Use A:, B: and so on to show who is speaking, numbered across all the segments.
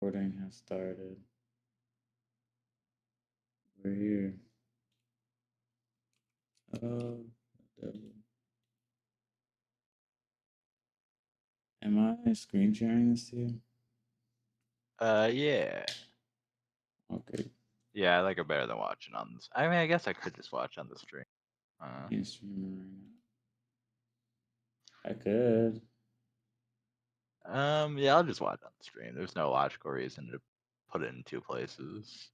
A: Recording has started. We're here. Oh, devil. Am I screen sharing this to you?
B: Yeah.
A: Okay.
B: Yeah, I like it better than watching on this. I mean, I guess I could just watch on the stream.
A: Can't stream it right now. I could.
B: Yeah, I'll just watch on the stream. There's no logical reason to put it in two places.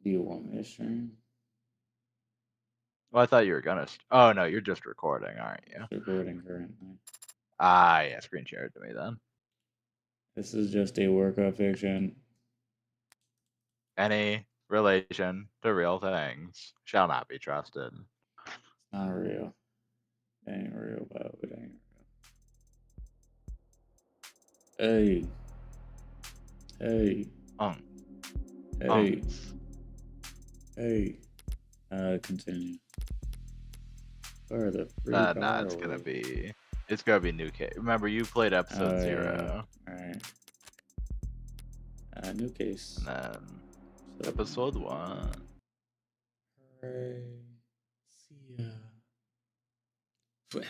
A: Do you want me to stream?
B: Well, I thought you were gonna. Oh no, you're just recording, aren't you?
A: It's recording currently.
B: Ah, yeah, screen share it to me then.
A: This is just a work of fiction.
B: Any relation to real things shall not be trusted.
A: It's not real. It ain't real, but it ain't real. Hey. Hey.
B: Um,
A: Hey.
B: Unks.
A: Hey. Continue. Where the freak
B: Nah,
A: are we?
B: it's gonna be new case. Remember, you played episode
A: Oh,
B: 0.
A: yeah. Alright. New case.
B: And then
A: So,
B: episode 1.
A: hooray. See ya. Fly.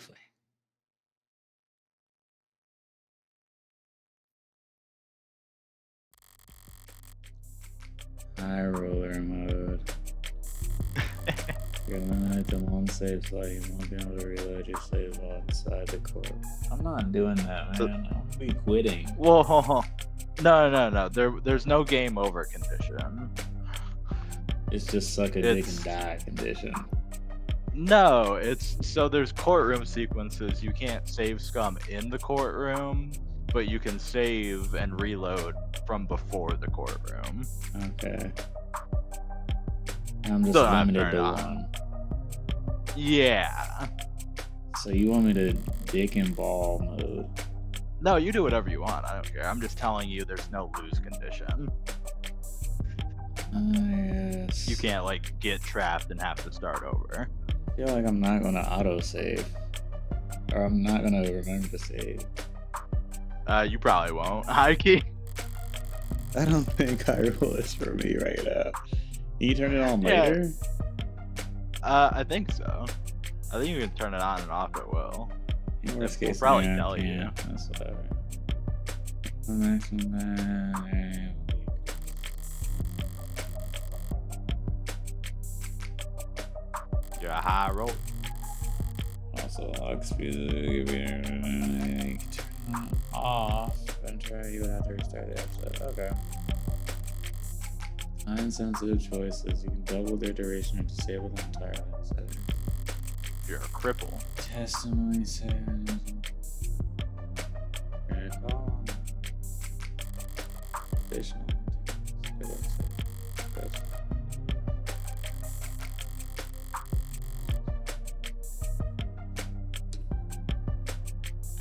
A: High roller mode. You're limited to one save slot. You won't be able to reload your save while inside the core. I'm not doing that, man. I'm gonna be quitting.
B: Whoa, no. There's no game over condition.
A: It's just suck a dick and die condition.
B: No, there's courtroom sequences. You can't save scum in the courtroom, but you can save and reload from before the courtroom.
A: Okay. I'm just limited to one.
B: Yeah.
A: So you want me to dick and ball mode?
B: No, you do whatever you want. I don't care. I'm just telling you there's no lose condition.
A: Yes.
B: You can't like get trapped and have to start over.
A: I feel like I'm not gonna auto save. Or I'm not gonna remember to save.
B: You probably won't. Hikey.
A: I don't think Hyrule is for me right now. Can you turn it on later?
B: I think so. I think you can turn it on and off at will.
A: In worst case,
B: probably tell you.
A: That's whatever. Maximum.
B: You're a high roll.
A: Also, log speed off. And try you would have to restart the episode. Okay. Time sensitive choices. You can double their duration or disable them entirely.
B: You're a cripple.
A: Testimony says. Additional.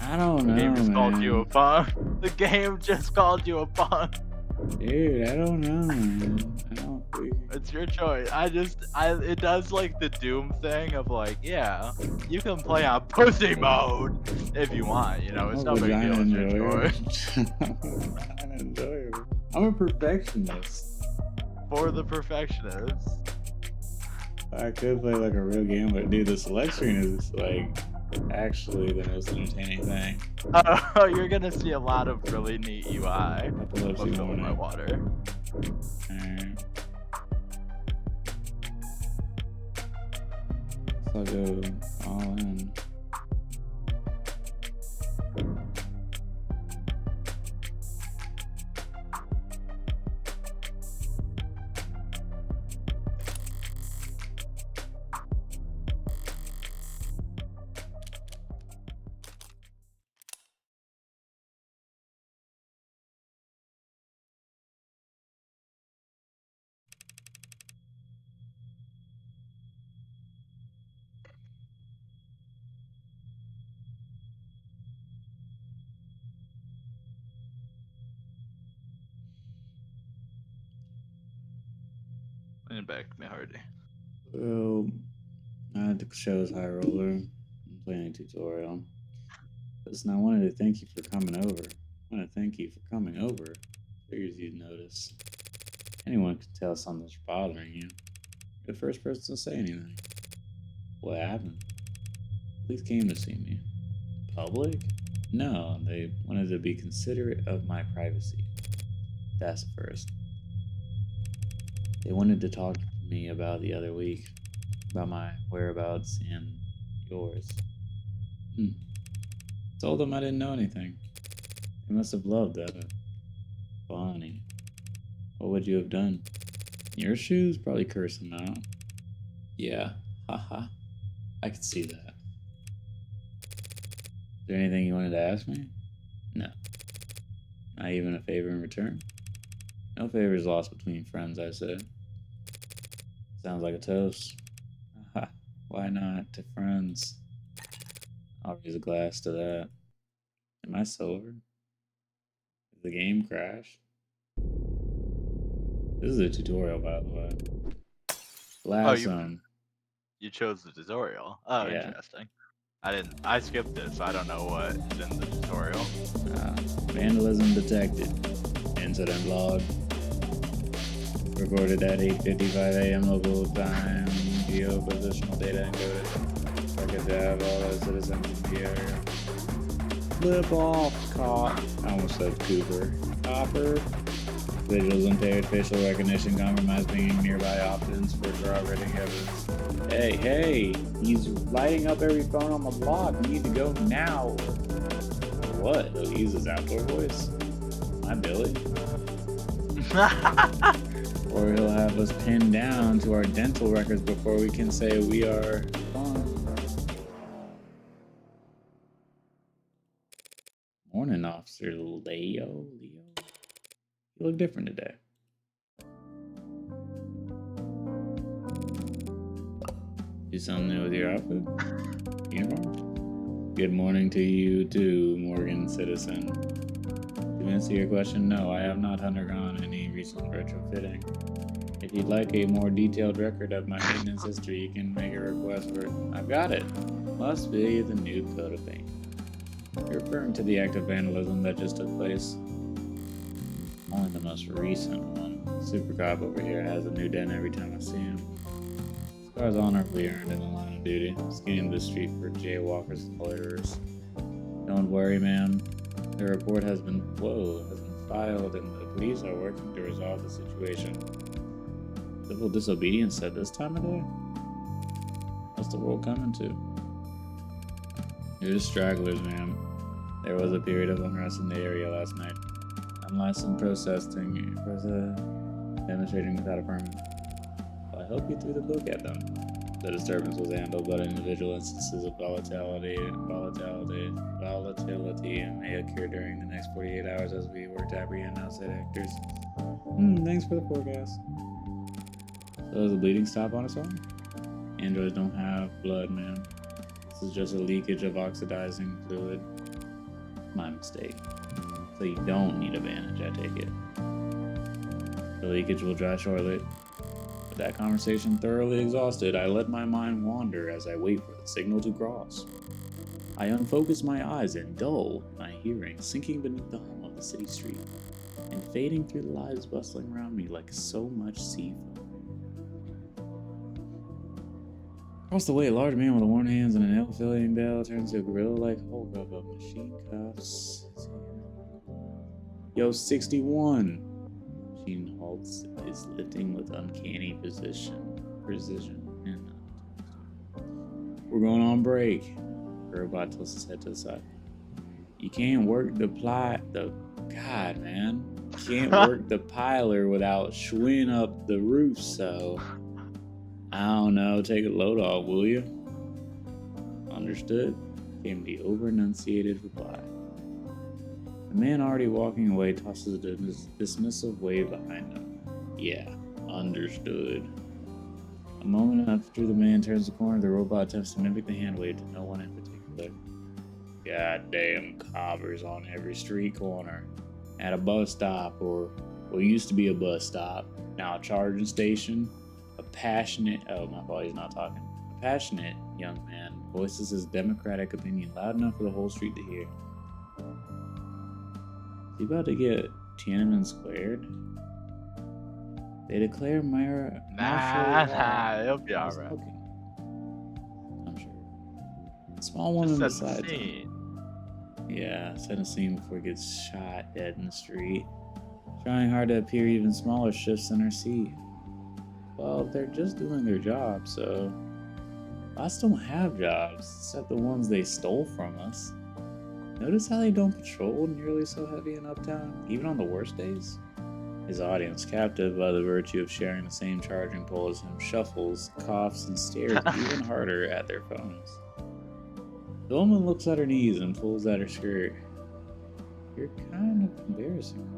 A: I don't know.
B: The game just called you a punk. The game just called you a punk.
A: Dude, I don't know, man. I don't think
B: it's your choice. It does like the Doom thing of like, yeah, you can play on pussy mode if you want, you know, it's no big deal, it's your choice.
A: I'm a perfectionist.
B: For the perfectionists.
A: I could play like a real game, but dude, the select screen is like actually the most entertaining thing.
B: Oh, you're gonna see a lot of really neat UI. I'm filling my water.
A: Alright. So I'll go all in.
B: Lean back, me hardy.
A: Well, the show's High Roller. I'm playing a tutorial. Listen, I wanted to thank you for coming over. Figures you'd notice. Anyone could tell something's bothering you. You're the first person to say anything. What happened? Police came to see me. Public? No, they wanted to be considerate of my privacy. That's the first. They wanted to talk to me about the other week, about my whereabouts and yours. Told them I didn't know anything. They must have loved that. Funny. What would you have done? In your shoes? Probably curse them out. Yeah, haha. I could see that. Is there anything you wanted to ask me? No. Not even a favor in return? No favors lost between friends, I said. Sounds like a toast. Haha. Why not to friends? I'll raise a glass to that. Am I sober? Did the game crash? This is a tutorial, by the way. Last
B: You chose the tutorial. Oh,
A: yeah.
B: interesting. I skipped it, so I don't know what's in the tutorial.
A: Vandalism detected. Incident log. Recorded at 8:55 a.m. local time. Geopositional data encoded. Target to have all the citizens in the area. Flip off, cop. I almost said Cooper. Copper. Visuals impaired, facial recognition compromised, being nearby options for corroborating evidence. Hey, he's lighting up every phone on the block. We need to go now. What? He'll use his outdoor voice? Hi, Billy. Or he'll have us pinned down to our dental records before we can say we are fine. Morning, Officer Leo. You look different today. Do something new with your outfit? Uniform? Good morning to you too, Morgan citizen. To answer your question, no, I have not undergone any recent retrofitting. If you'd like a more detailed record of my maintenance history, you can make a request for it. I've got it. Must be the new coat of paint. You're referring to the act of vandalism that just took place? Only the most recent one. Super Cop over here has a new dent every time I see him. Scars honorably earned in the line of duty, scanning the street for jaywalkers and loiterers. Don't worry, ma'am. The report has been filed and the police are working to resolve the situation. Civil disobedience at this time of day? What's the world coming to? You're just stragglers, ma'am. There was a period of unrest in the area last night. Unlicensed demonstrating without a permit. Well, I hope you threw the book at them. The disturbance was handled, but individual instances of volatility may occur during the next 48 hours as we work to apprehend outside actors. Thanks for the forecast. So does the bleeding stop on its own? Androids don't have blood, man. This is just a leakage of oxidizing fluid. My mistake. So you don't need a bandage, I take it. The leakage will dry shortly. With that conversation thoroughly exhausted, I let my mind wander as I wait for the signal to cross. I unfocus my eyes and dull my hearing, sinking beneath the hum of the city street, and fading through the lives bustling around me like so much sea foam. Across the way, a large man with worn hands and an ill-fitting bell turns to a gorilla-like hulk of machine cuffs. Yo, 61! Machine halts, is lifting with uncanny precision. And we're going on break. The robot tilts his head to the side. You can't work the God, man. You can't work the piler without shooing up the roof, so... I don't know, take a load off, will you? Understood, came the over-enunciated reply. The man already walking away tosses a dismissive wave behind him. Yeah, understood. A moment after the man turns the corner, the robot attempts to mimic the hand wave to no one in particular. Goddamn coppers on every street corner. At a bus stop, or what used to be a bus stop, now a charging station. A passionate young man voices his democratic opinion loud enough for the whole street to hear. Is he about to get Tiananmen Squared. They declare martial law.
B: He'll be
A: While
B: alright.
A: smoking. I'm sure. A small
B: Just
A: woman
B: set the
A: beside him.
B: scene.
A: Yeah, set a scene before he gets shot dead in the street. Trying hard to appear even smaller, shifts in her seat. Well, they're just doing their job, so bots don't have jobs, except the ones they stole from us. Notice how they don't patrol nearly so heavy in Uptown, even on the worst days? His audience, captive by the virtue of sharing the same charging pole as him, shuffles, coughs, and stares even harder at their phones. The woman looks at her knees and pulls at her skirt. You're kind of embarrassing.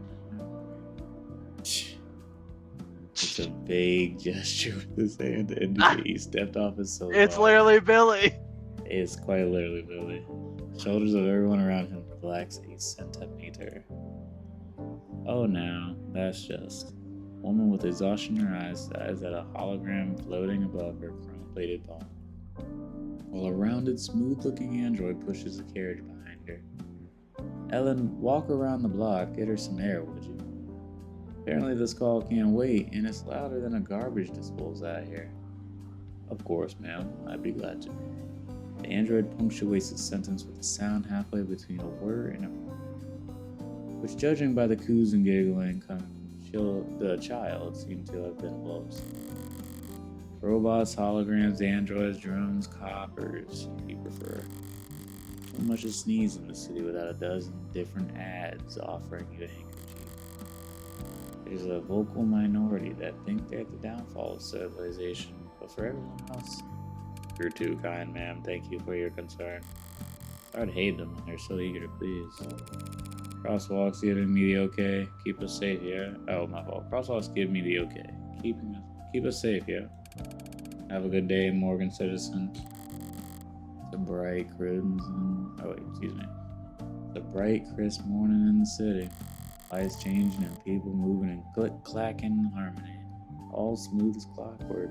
A: It's a vague gesture with his hand to indicate he stepped off his soapbox.
B: It's literally Billy.
A: It's quite literally Billy. Shoulders of everyone around him relax a centimeter. Oh, now that's just. Woman with exhaustion in her eyes at a hologram floating above her chrome-plated palm, while a rounded, smooth-looking android pushes a carriage behind her. Ellen, walk around the block, get her some air, would you? Apparently this call can't wait, and it's louder than a garbage disposal out here. Of course, ma'am. I'd be glad to. The android punctuates his sentence with a sound halfway between a word and a word, which, judging by the coos and giggling, the child seemed to have been lost. Robots, holograms, androids, drones, coppers, if you prefer. So much as sneeze in the city without a dozen different ads offering you a handkerchief. There's a vocal minority that think they're the downfall of civilization, but for everyone else, you're too kind, ma'am. Thank you for your concern. I'd hate them when they're so eager to please. Crosswalks giving me the okay. Keep us safe, yeah? Oh, my fault. Crosswalks give me the okay. Keep us safe, yeah? Have a good day, Morgan citizen. It's a bright crimson. Oh, wait, excuse me. It's a bright, crisp morning in the city. Lights changing and people moving in click-clacking harmony. All smooth as clockwork.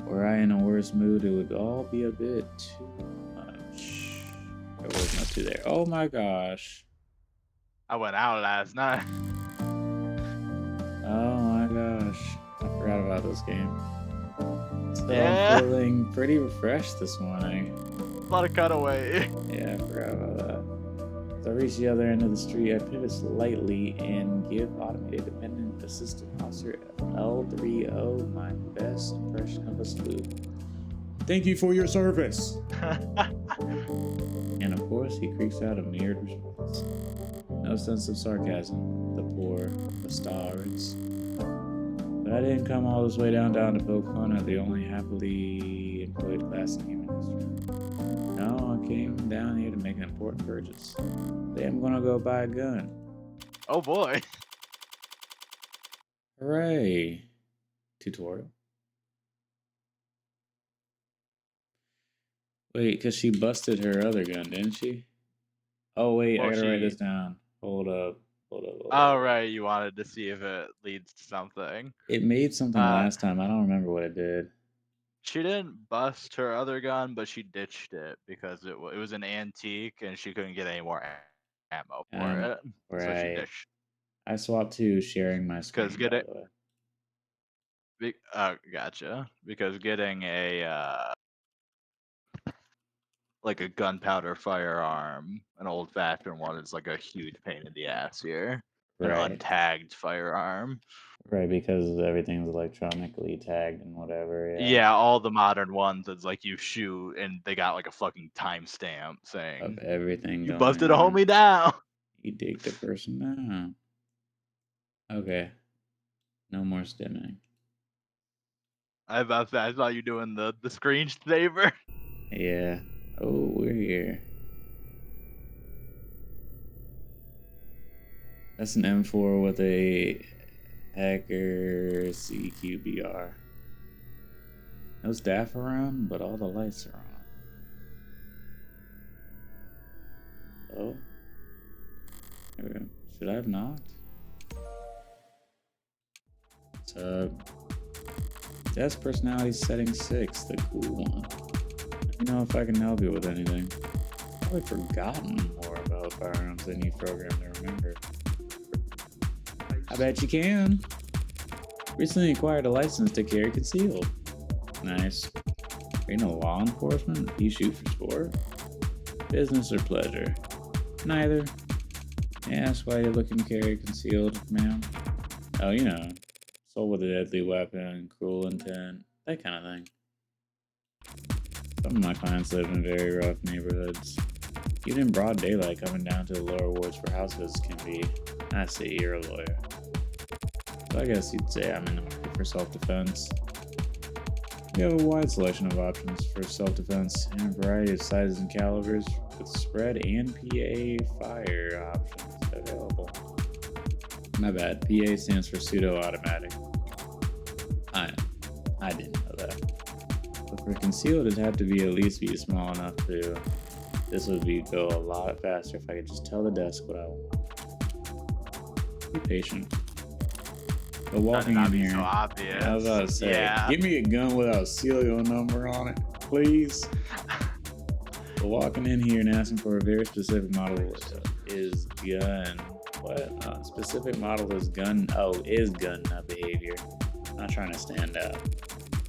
A: Were I in a worse mood, it would all be a bit too much. There was no two there. Oh my gosh.
B: I went out last night.
A: Oh my gosh. I forgot about this game. So
B: Yeah.
A: I'm feeling pretty refreshed this morning.
B: A lot of cutaway.
A: Yeah, I forgot about that. As I reach the other end of the street, I pivot slightly and give Automated Dependent Assistant Officer L30 my best impression of a salute. Thank you for your service. And of course, he creaks out a mirrored response. No sense of sarcasm. The poor bastards. But I didn't come all this way downtown to poke fun at the only happily employed class in human history. No, I came down here to make an important purchase. Today I'm gonna go buy a gun.
B: Oh boy.
A: Hooray! Tutorial. Wait, because she busted her other gun, didn't she? Oh, wait,
B: Well,
A: I gotta write this down. Hold up.
B: Oh, right. You wanted to see if it leads to something.
A: It made something last time. I don't remember what it did.
B: She didn't bust her other gun, but she ditched it because it was an antique and she couldn't get any more ammo for it.
A: Right.
B: So she ditched.
A: I swapped to sharing my screen,
B: Because
A: by the way.
B: gotcha. Because getting a like a gunpowder firearm, an old-fashioned one, is like a huge pain in the ass here. An
A: Right.
B: untagged firearm.
A: Right, because everything's electronically tagged and whatever.
B: Yeah, all the modern ones, it's like you shoot and they got like a fucking timestamp saying
A: Of everything
B: you
A: going
B: busted a
A: on.
B: homie down.
A: You dig the person down. Okay. No more stimming.
B: I thought you doing the screensaver.
A: Yeah. Oh, we're here. That's an M4 with a hacker CQBR. No staff around, but all the lights are on. Oh. There we go. Should I have knocked? What's up? Desk personality setting 6, the cool one. Let me know if I can help you with anything. I've probably forgotten more about firearms than you programmed to remember. I bet you can. Recently acquired a license to carry concealed. Nice. Are you no law enforcement? You shoot for sport? Business or pleasure? Neither. Yeah, that's why you're looking to carry concealed, ma'am. Oh, you know, sold with a deadly weapon, cruel intent, that kind of thing. Some of my clients live in very rough neighborhoods. Even in broad daylight, coming down to the lower wards for house visits can be. I see you're a lawyer. So I guess you'd say I'm in the market for self-defense. We have a wide selection of options for self-defense and a variety of sizes and calibers with spread and PA fire options available. My bad, PA stands for pseudo-automatic. I didn't know that. But for concealed, it'd have to be at least be small enough to. This would go a lot faster if I could just tell the desk what I want. Be patient. But walking in here,
B: so obvious.
A: I was about to say, give me a gun without a serial number on it, please. But walking in here and asking for a very specific model is gun. What? Specific model is gun. Oh, is gun nut behavior. Not trying to stand out.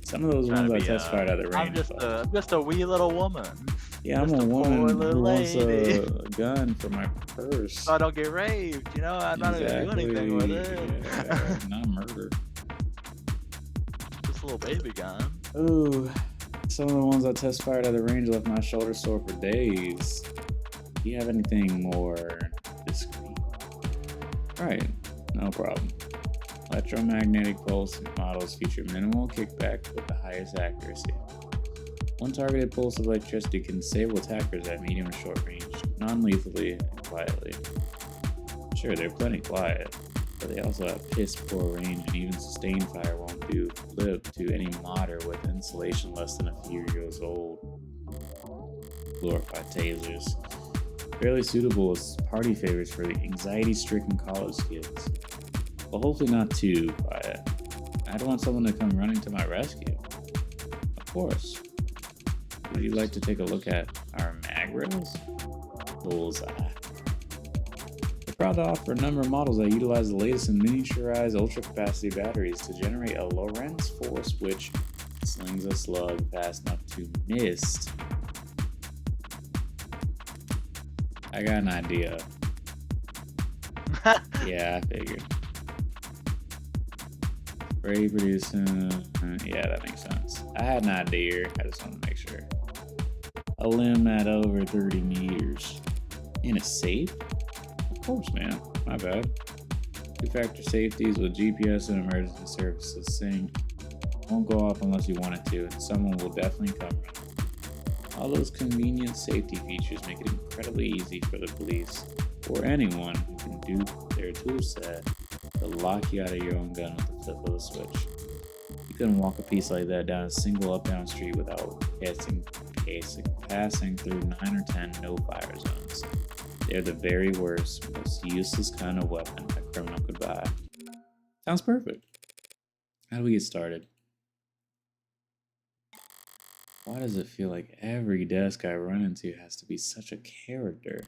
A: Some of those ones I testified at the range.
B: I'm just a wee little woman.
A: Yeah, I'm a woman who wants a gun for my purse.
B: So I don't get raped, you know? I'm not gonna do anything with it.
A: Yeah, not murder.
B: Just a little baby gun.
A: Ooh, some of the ones I testified at the range left my shoulder sore for days. Do you have anything more discreet? Right, no problem. Electromagnetic pulse models feature minimal kickback with the highest accuracy. One targeted pulse of electricity can disable attackers at medium and short range, non-lethally and quietly. Sure, they're plenty quiet, but they also have piss poor range, and even sustained fire won't do flip to any modder with insulation less than a few years old. Glorified tasers. Fairly suitable as party favorites for the anxiety-stricken college kids. But hopefully not too quiet. I'd want someone to come running to my rescue. Of course. Would you like to take a look at our mag rails? Bullseye. We're proud to offer a number of models that utilize the latest in miniaturized ultra-capacity batteries to generate a Lorentz force which slings a slug fast enough to miss. I got an idea. Yeah, I figured. Spray producing. Yeah, that makes sense. I had an idea. I just want to make sure. A limb at over 30 meters. In a safe? Of course, man. My bad. Two-factor safeties with GPS and emergency services sync. Won't go off unless you want it to, and someone will definitely come running. All those convenient safety features make it incredibly easy for the police or anyone who can do their tool set to lock you out of your own gun with the flip of a switch. You couldn't walk a piece like that down a single up-down street without passing through 9 or 10 no-fire zones. They're the very worst, most useless kind of weapon a criminal could buy. Sounds perfect. How do we get started? Why does it feel like every desk I run into has to be such a character?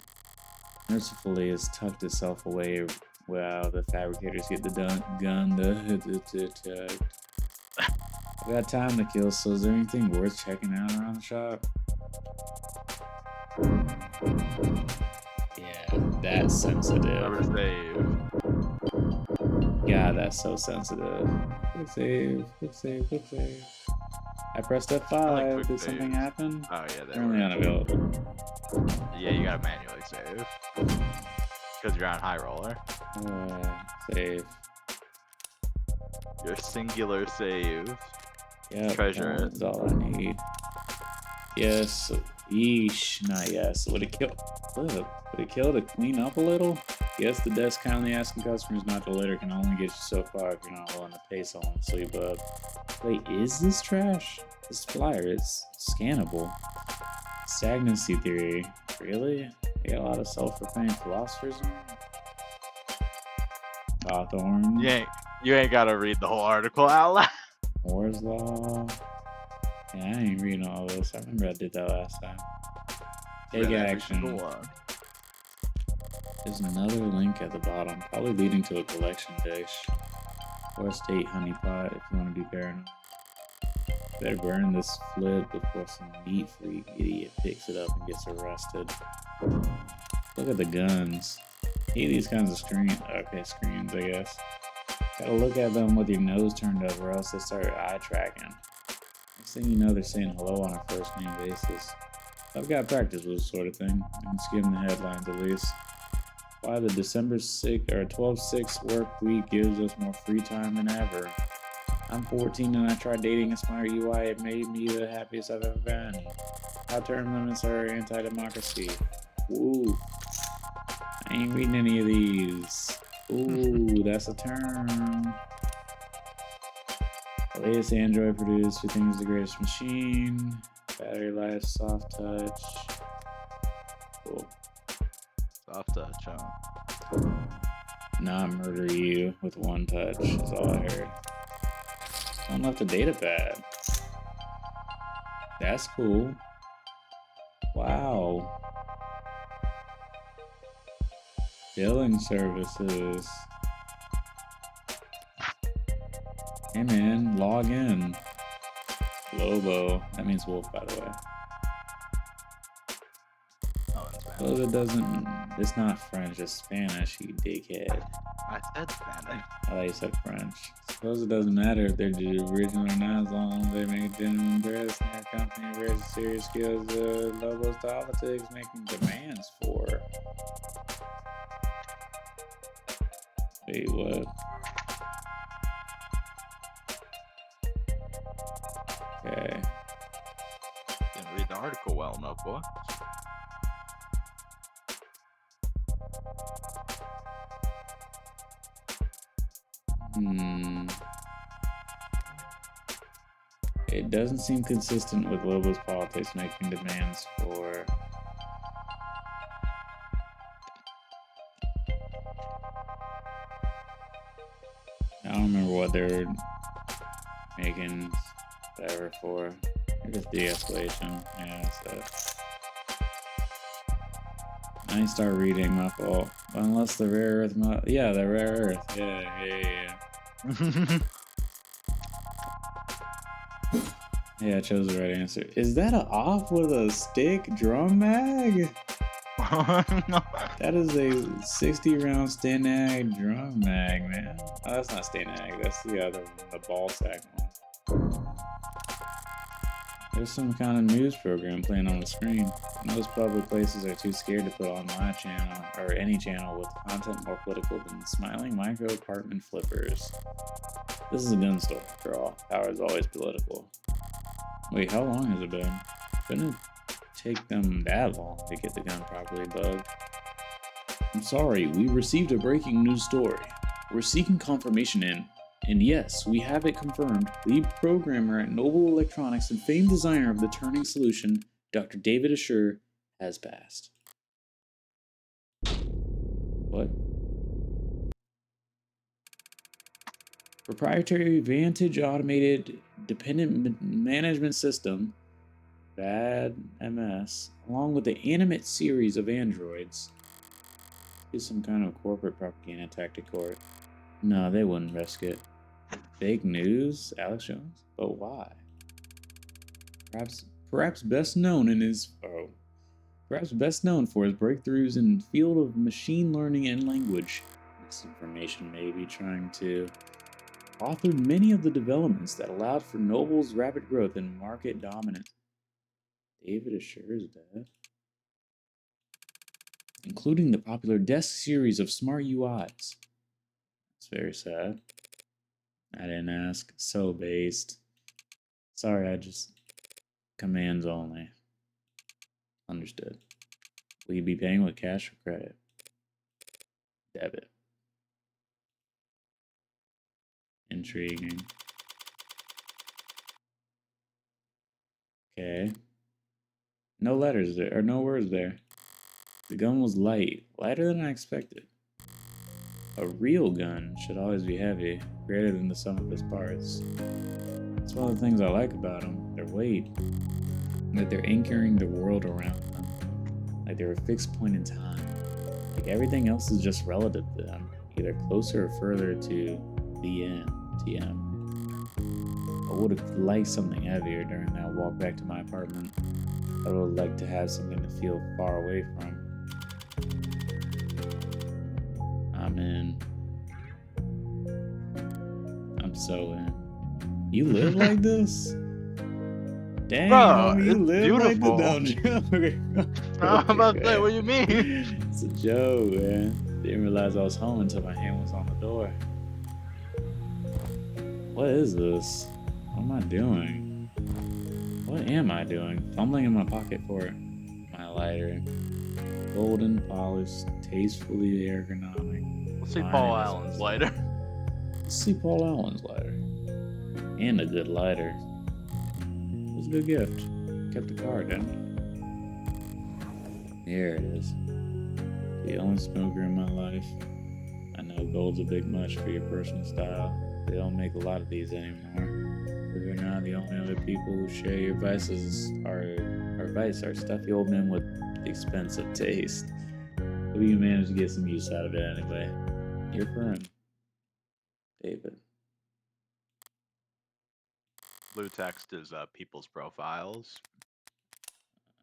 A: Mercifully, it's tucked itself away while the fabricators get the gun. I've got time to kill, so is there anything worth checking out around the shop? Yeah, that's sensitive. Yeah, that's so sensitive. Quick save. I pressed F5. Did something happen?
B: Oh yeah,
A: Currently unavailable.
B: Yeah, you gotta manually save. Because you're on high roller.
A: Save.
B: Your singular save.
A: Yeah,
B: treasure it.
A: That's all I need. Yes. Yeesh. Not yes. Would it kill? Look. Would it kill to clean up a little? Yes, the desk kindly asking customers not to litter can only get you so far if you're not willing to pay someone to sleep up. Wait, is this trash? This flyer is scannable. Stagnancy theory. Really? They got a lot of self-proclaimed philosophers in there? Hawthorne.
B: You ain't gotta read the whole article out loud.
A: Moore's Law. Yeah, I ain't reading all this. I remember I did that last time. Take action. There's another link at the bottom, probably leading to a collection dish. Or a state honeypot if you want to be paranoid. Better burn this flip before some meat freak idiot picks it up and gets arrested. Look at the guns. Hate these kinds of screens, I guess. Gotta look at them with your nose turned up or else they start eye tracking. Next thing you know, they're saying hello on a first name basis. I've got practice with this sort of thing. I can skim the headlines at least. Why the December 6 or 12/6 work week gives us more free time than ever. I'm 14 and I tried dating a smart UI. It made me the happiest I've ever been. How term limits are anti-democracy. Woo. I ain't reading any of these. Ooh, that's a term. The latest Android produced. You think is the greatest machine. Battery life, soft touch. Cool.
B: Soft touch, huh?
A: Not murder you with one touch is all I heard. Someone left a data pad. That's cool. Wow. Billing services. Hey man, log in. Lobo. That means wolf, by the way.
B: Oh, in Spanish.
A: Suppose it doesn't. It's not French, it's Spanish, you dickhead.
B: I said Spanish.
A: I thought you said French. Suppose it doesn't matter if they're the original or not, as long as they make genuine impress. Their company very serious skills. Lobo's politics making demands for. Wait, what? Okay.
B: Didn't read the article well enough, boy.
A: It doesn't seem consistent with Lobo's politics making demands for. I don't remember what they're making whatever for. Maybe it's de-escalation. Yeah, so. I didn't start reading, my fault. Unless the rare earth. Yeah, the rare earth. Yeah. Yeah, I chose the right answer. Is that a off with a stick drum mag?
B: No.
A: That is a 60 round Stanag drum mag, man. Oh, that's not Stanag, that's the other one, the ball sack one. There's some kind of news program playing on the screen. Most public places are too scared to put on my channel, or any channel with content more political than smiling micro apartment flippers. This is a gun store, after all. Power is always political. Wait, how long has it been? Couldn't take them that long to get the gun properly bugged. I'm sorry, we received a breaking news story. We're seeking confirmation and yes, we have it confirmed. Lead programmer at Noble Electronics and famed designer of the turning solution, Dr. David Assure, has passed. What? Proprietary Vantage Automated Dependent Management System, VAD MS, along with the Animate series of androids. Is some kind of corporate propaganda tactic or no, they wouldn't risk it. Fake news, Alex Jones? But why? Perhaps best known for his breakthroughs in the field of machine learning and language. This information may be trying to authored many of the developments that allowed for Noble's rapid growth and market dominance. David Assure is dead. Including the popular Desk series of smart UIs. It's very sad. I didn't ask. So based. Sorry, I just. Commands only. Understood. Will you be paying with cash or credit? Debit. Intriguing. Okay. No letters there, or no words there. The gun was light. Lighter than I expected. A real gun should always be heavy, greater than the sum of its parts. That's one of the things I like about them, their weight. That they're anchoring the world around them. Like they're a fixed point in time. Like everything else is just relative to them, either closer or further to the end, TM. I would have liked something heavier during that walk back to my apartment. I would like to have something to feel far away from. I'm in. I'm so in. You live like this? Dang,
B: Bro,
A: homie, you
B: it's
A: live like the
B: beautiful.
A: dumb joke.
B: I'm about to say, what do you mean?
A: It's a joke, man. Didn't realize I was home until my hand was on the door. What is this? What am I doing? What am I doing? Fumbling in my pocket for it. My lighter. Golden, polished, tastefully ergonomic.
B: Let's see
A: Fine
B: Paul
A: in its
B: Allen's
A: own
B: lighter.
A: style. Let's see Paul Allen's lighter. And a good lighter. It was a good gift. Kept the card, didn't it? Here it is. The only smoker in my life. I know gold's a bit much for your personal style. They don't make a lot of these anymore. Believe it or not, the only other people who share your vices are stuffy old men with expensive taste. But you managed to get some use out of it anyway. Your friend, David.
B: Blue text is people's profiles.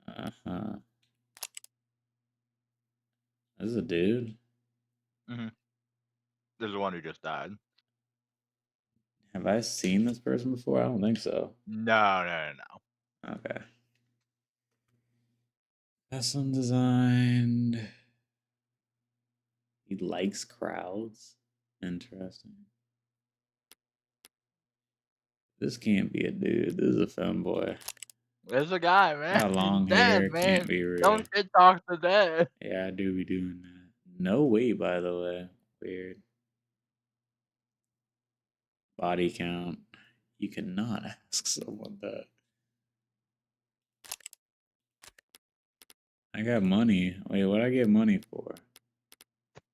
A: Uh-huh. This is a dude.
B: Mm-hmm. There's the one who just died.
A: Have I seen this person before? I don't think so.
B: No.
A: Okay. Custom designed. He likes crowds. Interesting. This can't be a dude. This is a femboy.
B: There's a guy, man.
A: Got long
B: He's dead,
A: hair.
B: man.
A: Can't be real.
B: Don't shit talk to dead.
A: Yeah, I do be doing that. No weight, by the way. Weird. Body count. You cannot ask someone that. I got money. Wait, what I get money for?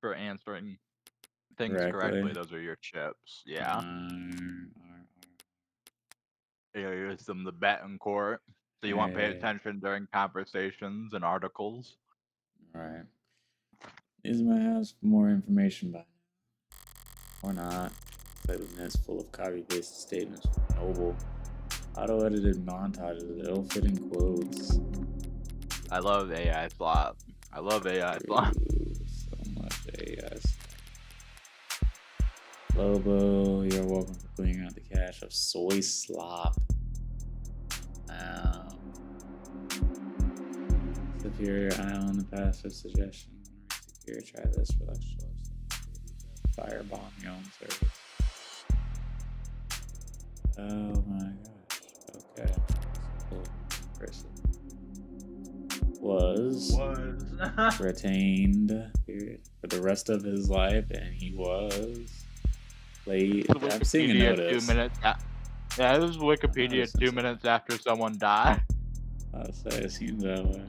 B: For answering things
A: Correctly.
B: correctly, those are your chips. Yeah. You use them to bet in court. So you want to pay attention during conversations and articles.
A: Right. Is my house for more information by now? Or not? Play with minutes full of copy-pasted statements from Noble. Auto-edited montages of ill-fitting quotes.
B: I love AI slop. I love AI slop.
A: So much AI. Lobo, you're welcome for cleaning out the cache of soy slop. Superior Island, the passive suggestion. Superior, try this for less choice. Firebomb your own service. Oh my gosh. Okay. Cool. Impressive. Was retained period for the rest of his life, and he was late. I'm seeing a notice.
B: 2 minutes. Yeah, this is Wikipedia 2 minutes after someone died.
A: I'll say it seems that way.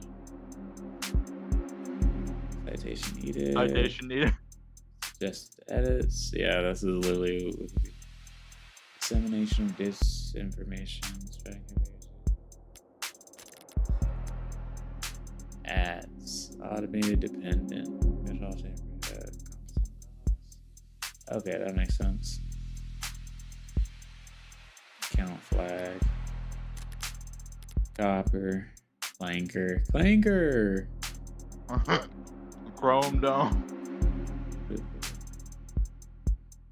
A: Citation needed.
B: Citation needed.
A: Just edits. Yeah, this is literally Wikipedia. Dissemination of disinformation. Ads. Automated dependent. Okay, that makes sense. Count flag. Copper. Clanker.
B: Chrome dome.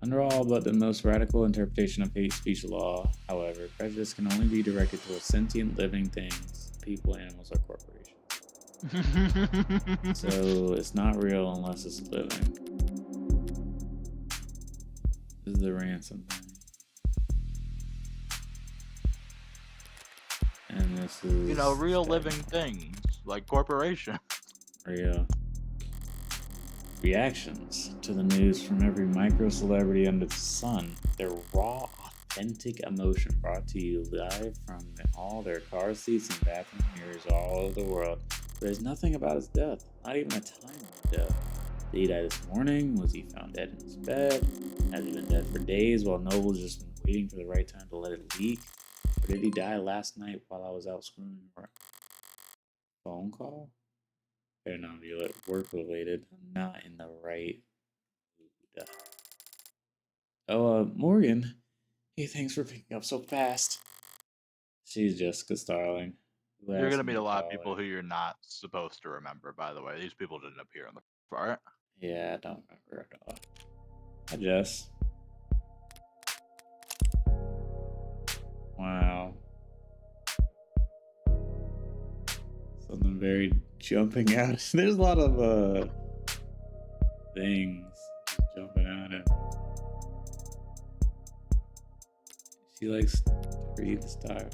A: Under all but the most radical interpretation of hate speech law, however, prejudice can only be directed towards sentient living things, people, animals, or corporations. So it's not real unless it's living. This is the ransom thing. And this is...
B: real living things, like corporations.
A: Real. Reactions to the news from every micro celebrity under the sun. Their raw, authentic emotion brought to you live from all their car seats and bathroom mirrors all over the world. There's nothing about his death, not even a time of death. Did he die this morning? Was he found dead in his bed? Has he been dead for days while Noble's just been waiting for the right time to let it leak? Or did he die last night while I was out screwing around? Phone call? Better not be work related. I'm not in the right mood. Oh, Morgan. Hey, thanks for picking up so fast. She's Jessica Starling, who
B: You're
A: asked
B: gonna
A: me
B: meet
A: to
B: a lot of
A: call
B: people
A: her.
B: who you're not supposed to remember, by the way. These people didn't appear in the part.
A: Yeah, I don't remember at all. Hi, Jess. Wow. Something very jumping out. There's a lot of things jumping out at me. She likes to read the style.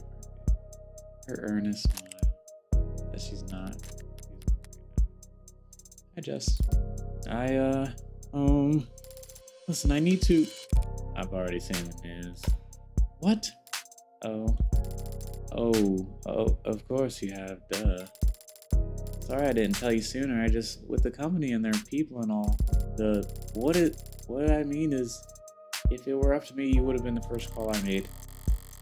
A: Her earnest smile that she's not. Hi, Jess. Listen, I need to. I've already seen the news. What? Oh. Oh, of course you have, duh. Sorry I didn't tell you sooner. I just, with the company and their people and all, what I mean is, if it were up to me, you would have been the first call I made.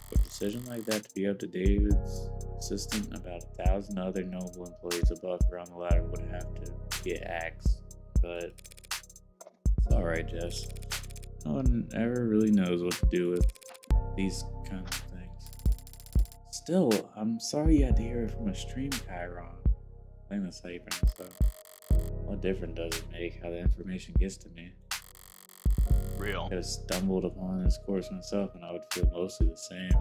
A: For a decision like that to be up to David's assistant, about 1,000 other noble employees above her on the ladder would have to get axed. But it's alright, Jess. No one ever really knows what to do with these kinds of things. Still, I'm sorry you had to hear it from a stream Chiron. I think that's how you pronounce that. What difference does it make how the information gets to me?
B: Real.
A: I could have stumbled upon this course myself and I would feel mostly the same.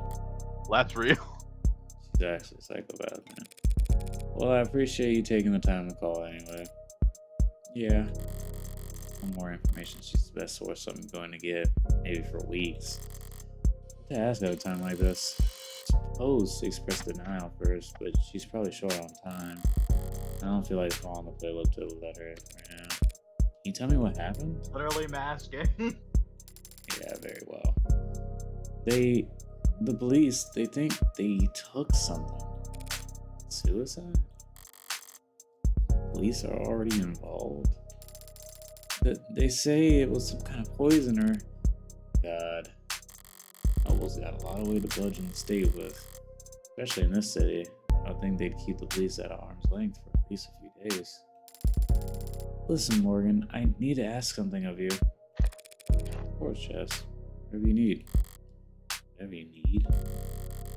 B: That's real.
A: She's actually a psychopath, man. Well, I appreciate you taking the time to call anyway. Yeah. One more information. She's the best source I'm going to get, maybe for weeks. To ask at a time like this. Suppose to express denial first, but she's probably short on time. I don't feel like falling the playbook to let her right now. Can you tell me what happened?
B: Literally masking.
A: Yeah, very well. The police, they think they took something. Suicide? Police are already involved. They say it was some kind of poison or... God. Noble's got a lot of weight to budge in the state with. Especially in this city. I don't think they'd keep the police at arm's length for at least a few days. Listen, Morgan, I need to ask something of you. Of course, Jess. Whatever you need. Whatever you need. A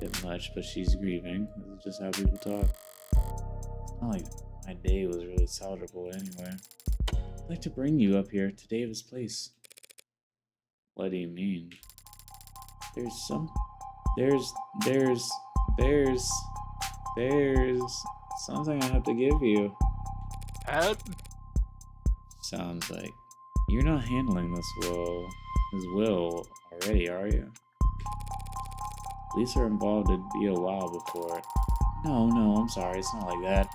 A: bit much, but she's grieving. This is just how people talk. It's not like my day was really salvageable anyway. I'd like to bring you up here to David's place. What do you mean? There's something I have to give you.
B: Ed?
A: Sounds like you're not handling this well already, are you? Police are involved. It'd be a while before it. No, I'm sorry. It's not like that.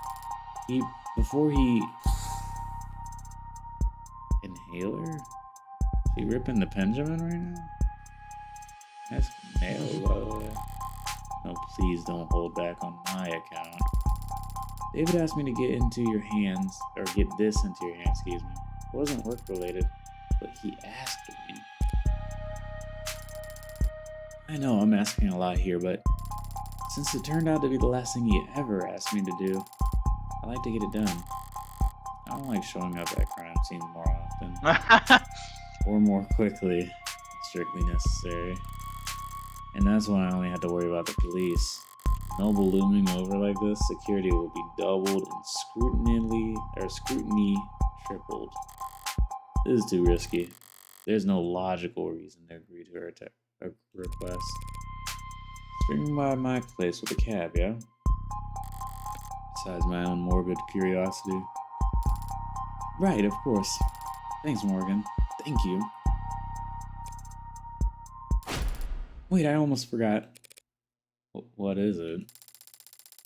A: Before he inhaler? She ripping the Benjamin right now? That's mail. No, please don't hold back on my account. David asked me to get into your hands, or get this into your hands, excuse me. It wasn't work related, but he asked me. I know I'm asking a lot here, but since it turned out to be the last thing he ever asked me to do, I like to get it done. I don't like showing up at crime scenes more often, or more quickly, if strictly necessary. And that's why I only had to worry about the police. Noble looming over like this, security will be doubled and scrutiny tripled. This is too risky. There's no logical reason to agree to her request. Swing by my place with a cab, yeah? Besides my own morbid curiosity. Right, of course. Thanks, Morgan. Thank you. Wait, I almost forgot. What is it?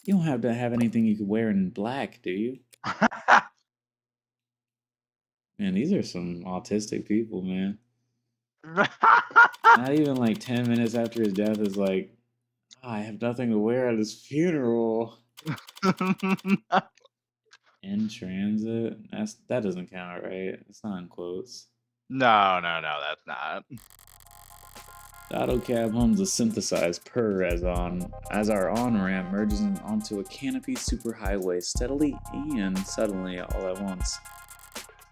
A: You don't have to have anything you could wear in black, do you? Man, these are some autistic people, man. Not even like 10 minutes after his death is like, I have nothing to wear at his funeral. In transit? That doesn't count, right? It's not in quotes.
B: No, that's not.
A: The auto cab hums a synthesized purr as our on-ramp merges onto a canopy superhighway steadily and suddenly all at once.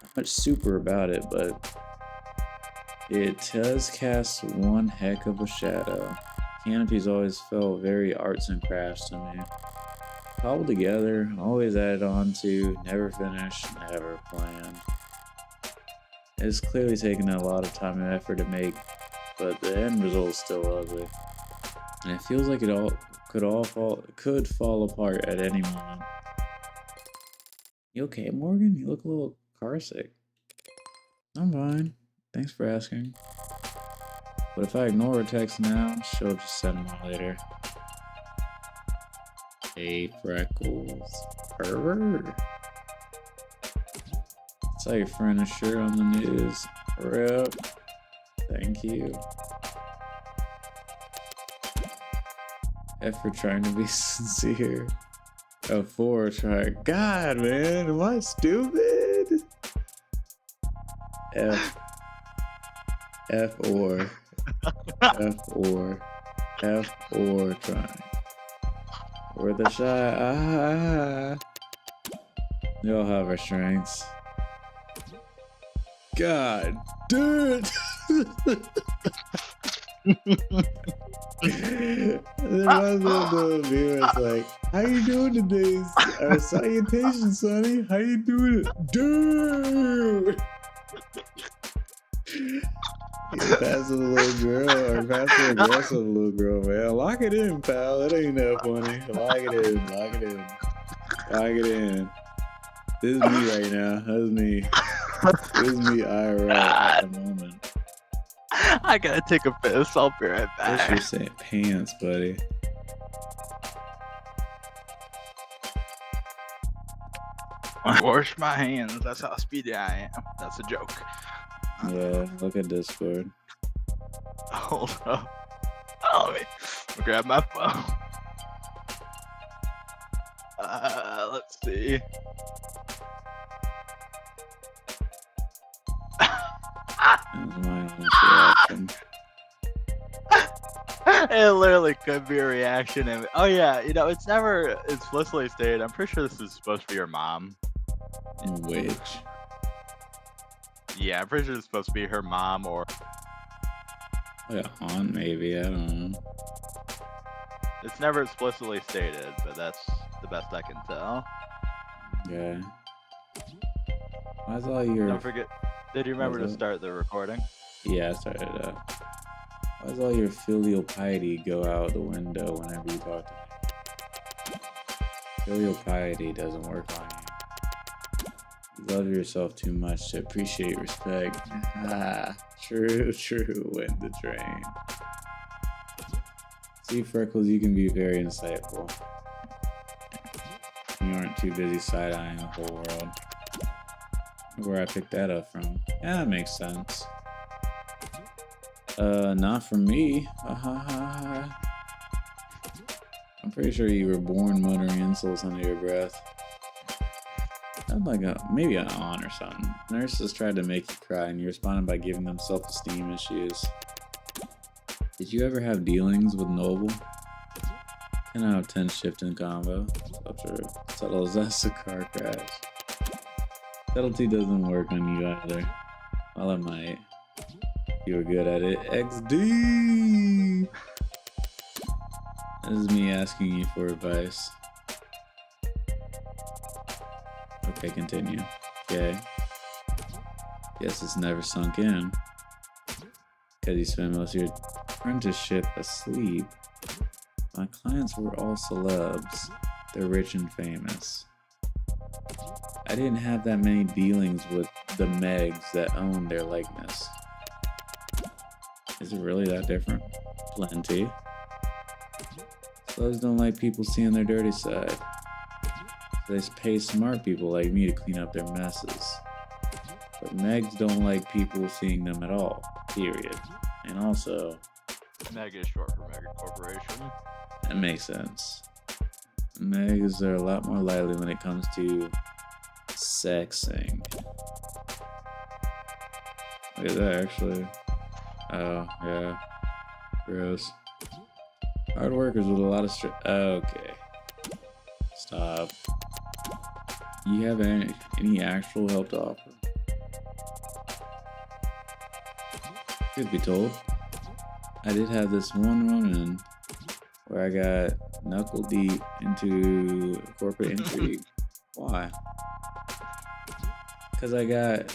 A: Not much super about it, but it does cast one heck of a shadow. Canopies always felt very arts and crafts to me. Cobbled together, always added on to, never finished, never planned. It's clearly taken a lot of time and effort to make, but the end result is still ugly. And it feels like it could fall apart at any moment. You okay, Morgan? You look a little car sick. I'm fine. Thanks for asking. But if I ignore her text now, she'll just send them later. Hey, Freckles. Pervert. Saw your friend Assure on the news. Rip. Thank you. F for trying to be sincere. F for trying. God, man, am I stupid? F. F or trying. Or the shy. We all have our strengths. God, dude. There was a viewer like, how you doing today? Salutations, Sonny. How you doing? Dude. Passive little girl or passive aggressive little girl, man. Lock it in, pal. It ain't that funny. Lock it in. Lock it in. Lock it in. This is me right now. That's me. This is me IRL at the moment.
B: I gotta take a piss. I'll be right
A: What's
B: back.
A: your saying? Pants, buddy.
B: Wash my hands. That's how speedy I am. That's a joke.
A: Yeah, look at Discord.
B: Hold up. Oh, let me grab my phone. Let's see.
A: That was my honest reaction.
B: It literally could be a reaction. Oh yeah, you know, it's never explicitly stated. I'm pretty sure this is supposed to be her mom.
A: Which?
B: Yeah, I'm pretty sure it's supposed to be her mom or.
A: Like a aunt, maybe. I don't know.
B: It's never explicitly stated, but that's the best I can tell.
A: Yeah. Why's all your...
B: Don't forget. Did you remember to start the recording?
A: Yeah, I started up. Why's all your filial piety go out the window whenever you talk to me? Filial piety doesn't work on you. You love yourself too much to appreciate respect. Ah, true, wind the train. See, Freckles, you can be very insightful. You aren't too busy side-eyeing the whole world. Where I picked that up from. Yeah, that makes sense. Not from me. I'm pretty sure you were born muttering insults under your breath. I'd like maybe an aunt or something. Nurses tried to make you cry and you responded by giving them self-esteem issues. Did you ever have dealings with Noble? 10 out of 10 shift in combo. Subtle as a car crash. Subtlety doesn't work on you either. Well, it might. You were good at it. XD! This is me asking you for advice. Okay, continue. Okay. Guess it's never sunk in. Because you spend most of your apprenticeship asleep. My clients were all celebs. They're rich and famous. I didn't have that many dealings with the Megs that own their likeness. Is it really that different? Plenty. Slugs don't like people seeing their dirty side. They pay smart people like me to clean up their messes. But Megs don't like people seeing them at all, period. And also...
B: Meg is short for Mega Corporation.
A: That makes sense. Megs are a lot more lively when it comes to sexing. Look at that, actually. Oh, yeah. Gross. Hard workers with a lot of stress. Okay. Stop. You have any actual help to offer? Truth be told, I did have this one run-in where I got knuckle deep into corporate intrigue. Why? Because I got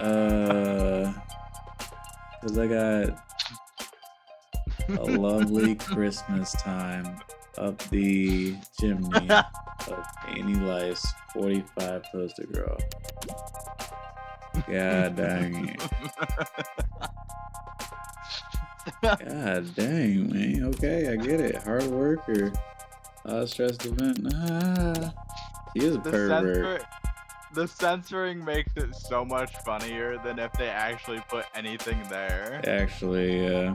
A: a lovely Christmas time up the chimney of Annie Life's 45 poster girl. God dang it. God dang, man. Okay, I get it. Hard worker. Stressed event. Nah. She is a pervert.
B: The censoring makes it so much funnier than if they actually put anything there.
A: Actually,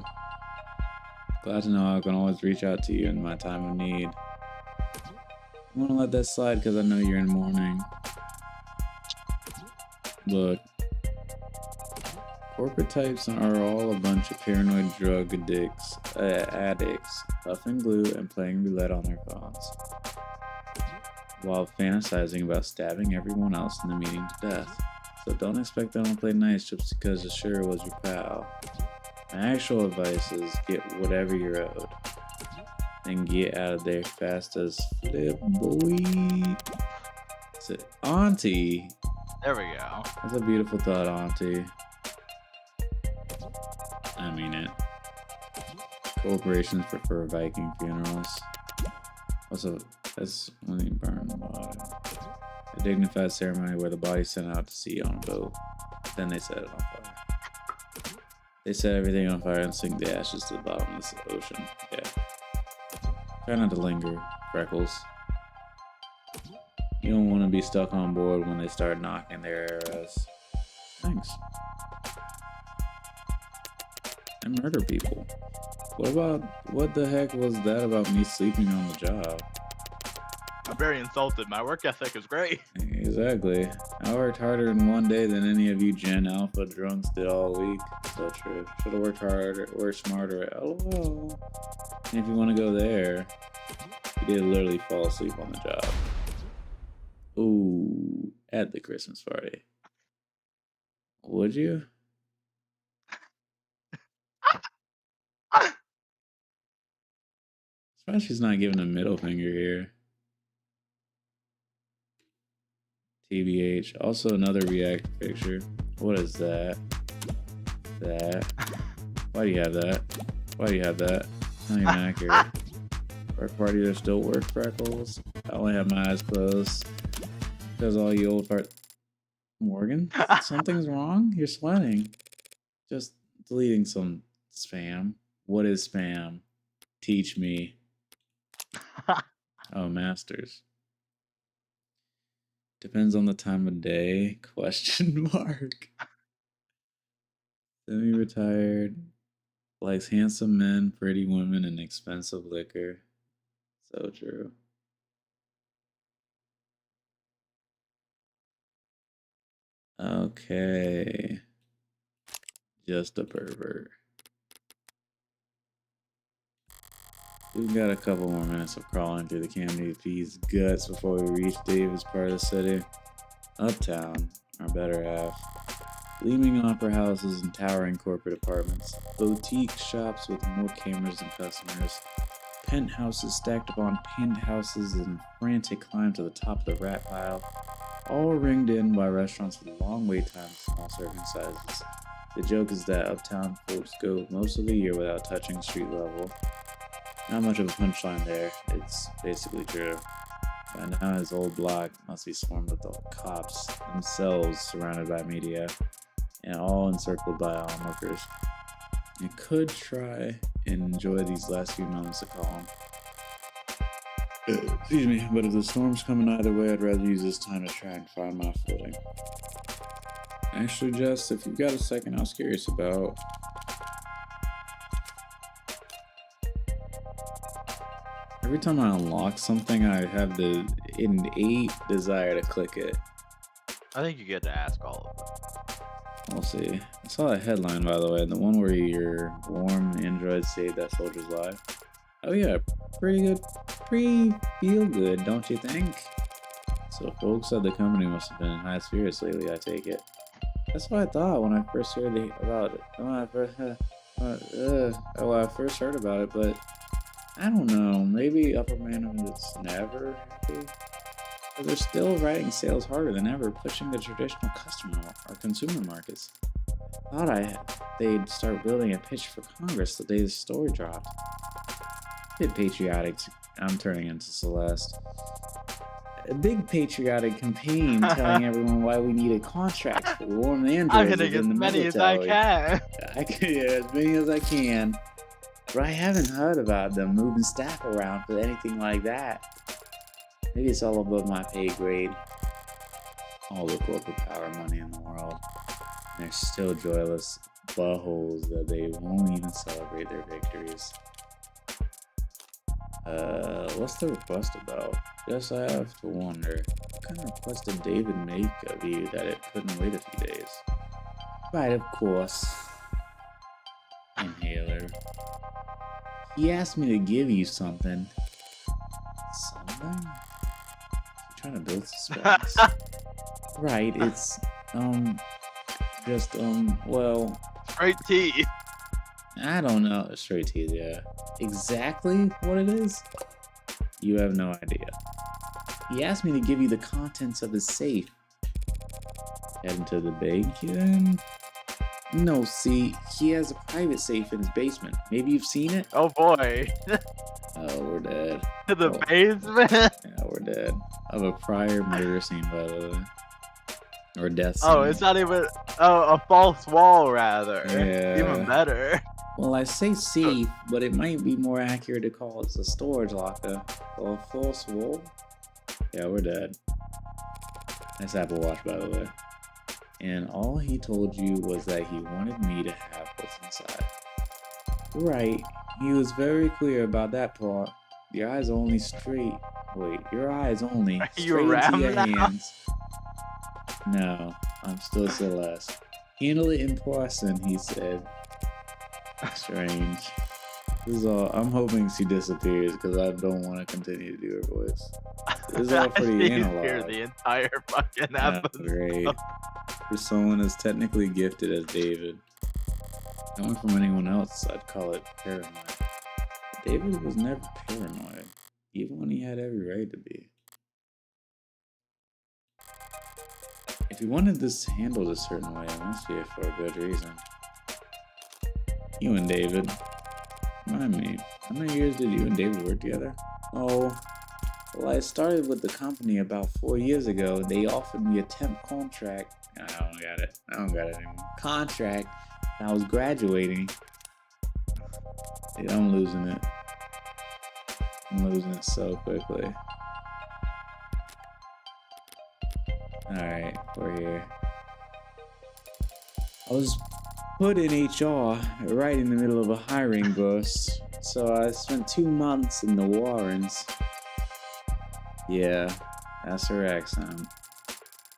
A: glad to know I can always reach out to you in my time of need. I want to let that slide because I know you're in mourning. Look, corporate types are all a bunch of paranoid drug addicts, puffing glue and playing roulette on their phones, while fantasizing about stabbing everyone else in the meeting to death. So don't expect them to play nice just because Ashura was your pal. My actual advice is get whatever you're owed, and get out of there fast as flip, boy. Auntie.
B: There we go.
A: That's a beautiful thought, Auntie. I mean it. Corporations prefer Viking funerals. Also, that's when you burn the body. A dignified ceremony where the body's sent out to sea on a boat. Then they set it on fire. They set everything on fire and sink the ashes to the bottom of the ocean. Yeah. Try not to linger, Freckles. You don't want to be stuck on board when they start knocking their arrows. Thanks. And murder people. What the heck was that about me sleeping on the job?
B: I'm very insulted. My work ethic is great.
A: Exactly. I worked harder in one day than any of you Gen Alpha drunks did all week. So true. Should have worked harder, worked smarter. LOL. And if you want to go there, you did literally fall asleep on the job. Ooh, at the Christmas party. Would you? Surprised she's not giving a middle finger here. TBH. Also another react picture. What is that? That. Why do you have that? Why do you have that? Not even accurate. Work party, there's still work, Freckles. I only have my eyes closed. Because all you old fart. Morgan? Something's wrong? You're sweating. Just deleting some spam. What is spam? Teach me. Oh, masters. Depends on the time of day. Question mark. Semi-retired. Likes handsome men, pretty women, and expensive liquor. So true. Okay. Just a pervert. We've got a couple more minutes of crawling through the Camden-P's guts before we reach Davis part of the city. Uptown, our better half. Gleaming opera houses and towering corporate apartments. Boutique shops with more cameras than customers. Penthouses stacked upon penthouses in frantic climb to the top of the rat pile. All ringed in by restaurants with long wait times and small serving sizes. The joke is that uptown folks go most of the year without touching street level. Not much of a punchline there, it's basically true. By now his old block must be swarmed with the cops themselves, surrounded by media, and all encircled by onlookers. You could try and enjoy these last few moments of calm. Excuse me, but if the storm's coming either way, I'd rather use this time to try and find my footing. Actually, Jess, if you've got a second, I was curious about... Every time I unlock something, I have the innate desire to click it.
B: I think you get to ask all of them.
A: We'll see. I saw a headline, by the way, the one where your warm android saved that soldier's life. Oh yeah, pretty good, pretty feel good, don't you think? So folks at the company must have been in high spirits lately, I take it. That's what I thought when I first heard about it. When I first heard about it, but I don't know. Maybe upper management is never happy. But they're still riding sales harder than ever, pushing the traditional customer or consumer markets. They'd start building a pitch for Congress the day the story dropped. Bit patriotic. I'm turning into Celeste. A big patriotic campaign telling everyone why we needed contracts for warm
B: I'm
A: androids
B: gonna get
A: in the
B: as many as I
A: military.
B: can.
A: I can, yeah, as many as I can. But I haven't heard about them moving staff around for anything like that. Maybe it's all above my pay grade. All the corporate power money in the world. And they're still joyless buttholes that they won't even celebrate their victories. What's the request about? Guess I have to wonder. What kind of request did David make of you that it couldn't wait a few days? Right, of course. Inhaler. He asked me to give you something. Something? You trying to build suspense? Right, it's, well...
B: Straight tea.
A: I don't know. Straight teeth, yeah. Exactly what it is? You have no idea. He asked me to give you the contents of his safe. Head into the bacon? No, see, he has a private safe in his basement. Maybe you've seen it?
B: Oh boy.
A: Oh, we're dead.
B: To the basement?
A: Yeah, we're dead. Of a prior murder scene, by the way. Or death scene.
B: Oh, it's not even a false wall, rather.
A: Yeah.
B: Even better.
A: Well, I say safe, but it might be more accurate to call it a storage locker. Or a false wall? Yeah, we're dead. Nice Apple Watch, by the way. And all he told you was that he wanted me to have what's inside. Right, he was very clear about that part. Your eyes only straight. Wait, your eyes only straight into your hands. No, I'm still Celeste. Handle it in person, he said. Strange. This is all. I'm hoping she disappears because I don't want to continue to do her voice. This is all pretty analog.
B: Hear the entire fucking episode.
A: Great. For someone as technically gifted as David. Coming from anyone else, I'd call it paranoid. But David was never paranoid, even when he had every right to be. If he wanted this handled a certain way, it must be for a good reason. You and David. Remind me, how many years did you and David work together? Oh, well, I started with the company about 4 years ago. They offered me a temp contract. I don't got it. I don't got it anymore. Contract. I was graduating. Dude, I'm losing it. I'm losing it so quickly. Alright, we're here. I was put in HR right in the middle of a hiring burst, so I spent 2 months in the Warrens. Yeah, that's her accent.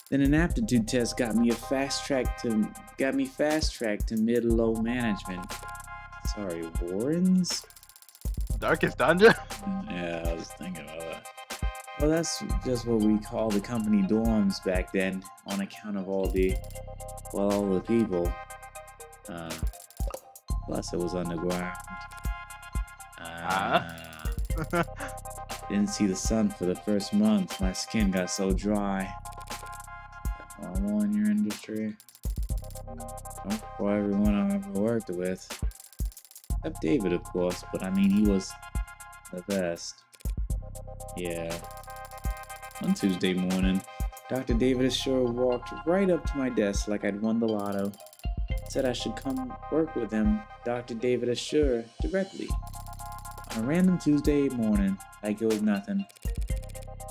A: Then an aptitude test got me fast tracked to mid-low management. Sorry, Warrens?
B: Darkest Dungeon?
A: Yeah, I was thinking about that. Well, that's just what we call the company dorms back then, on account of all the people. Plus it was underground. Didn't see the sun for the first month. My skin got so dry. Normal in your industry? Not for everyone I've ever worked with. Except David, of course, but I mean, he was the best. Yeah. One Tuesday morning, Dr. David Assure walked right up to my desk like I'd won the lotto. Said I should come work with him, Dr. David Assure, directly. On a random Tuesday morning, like it was nothing.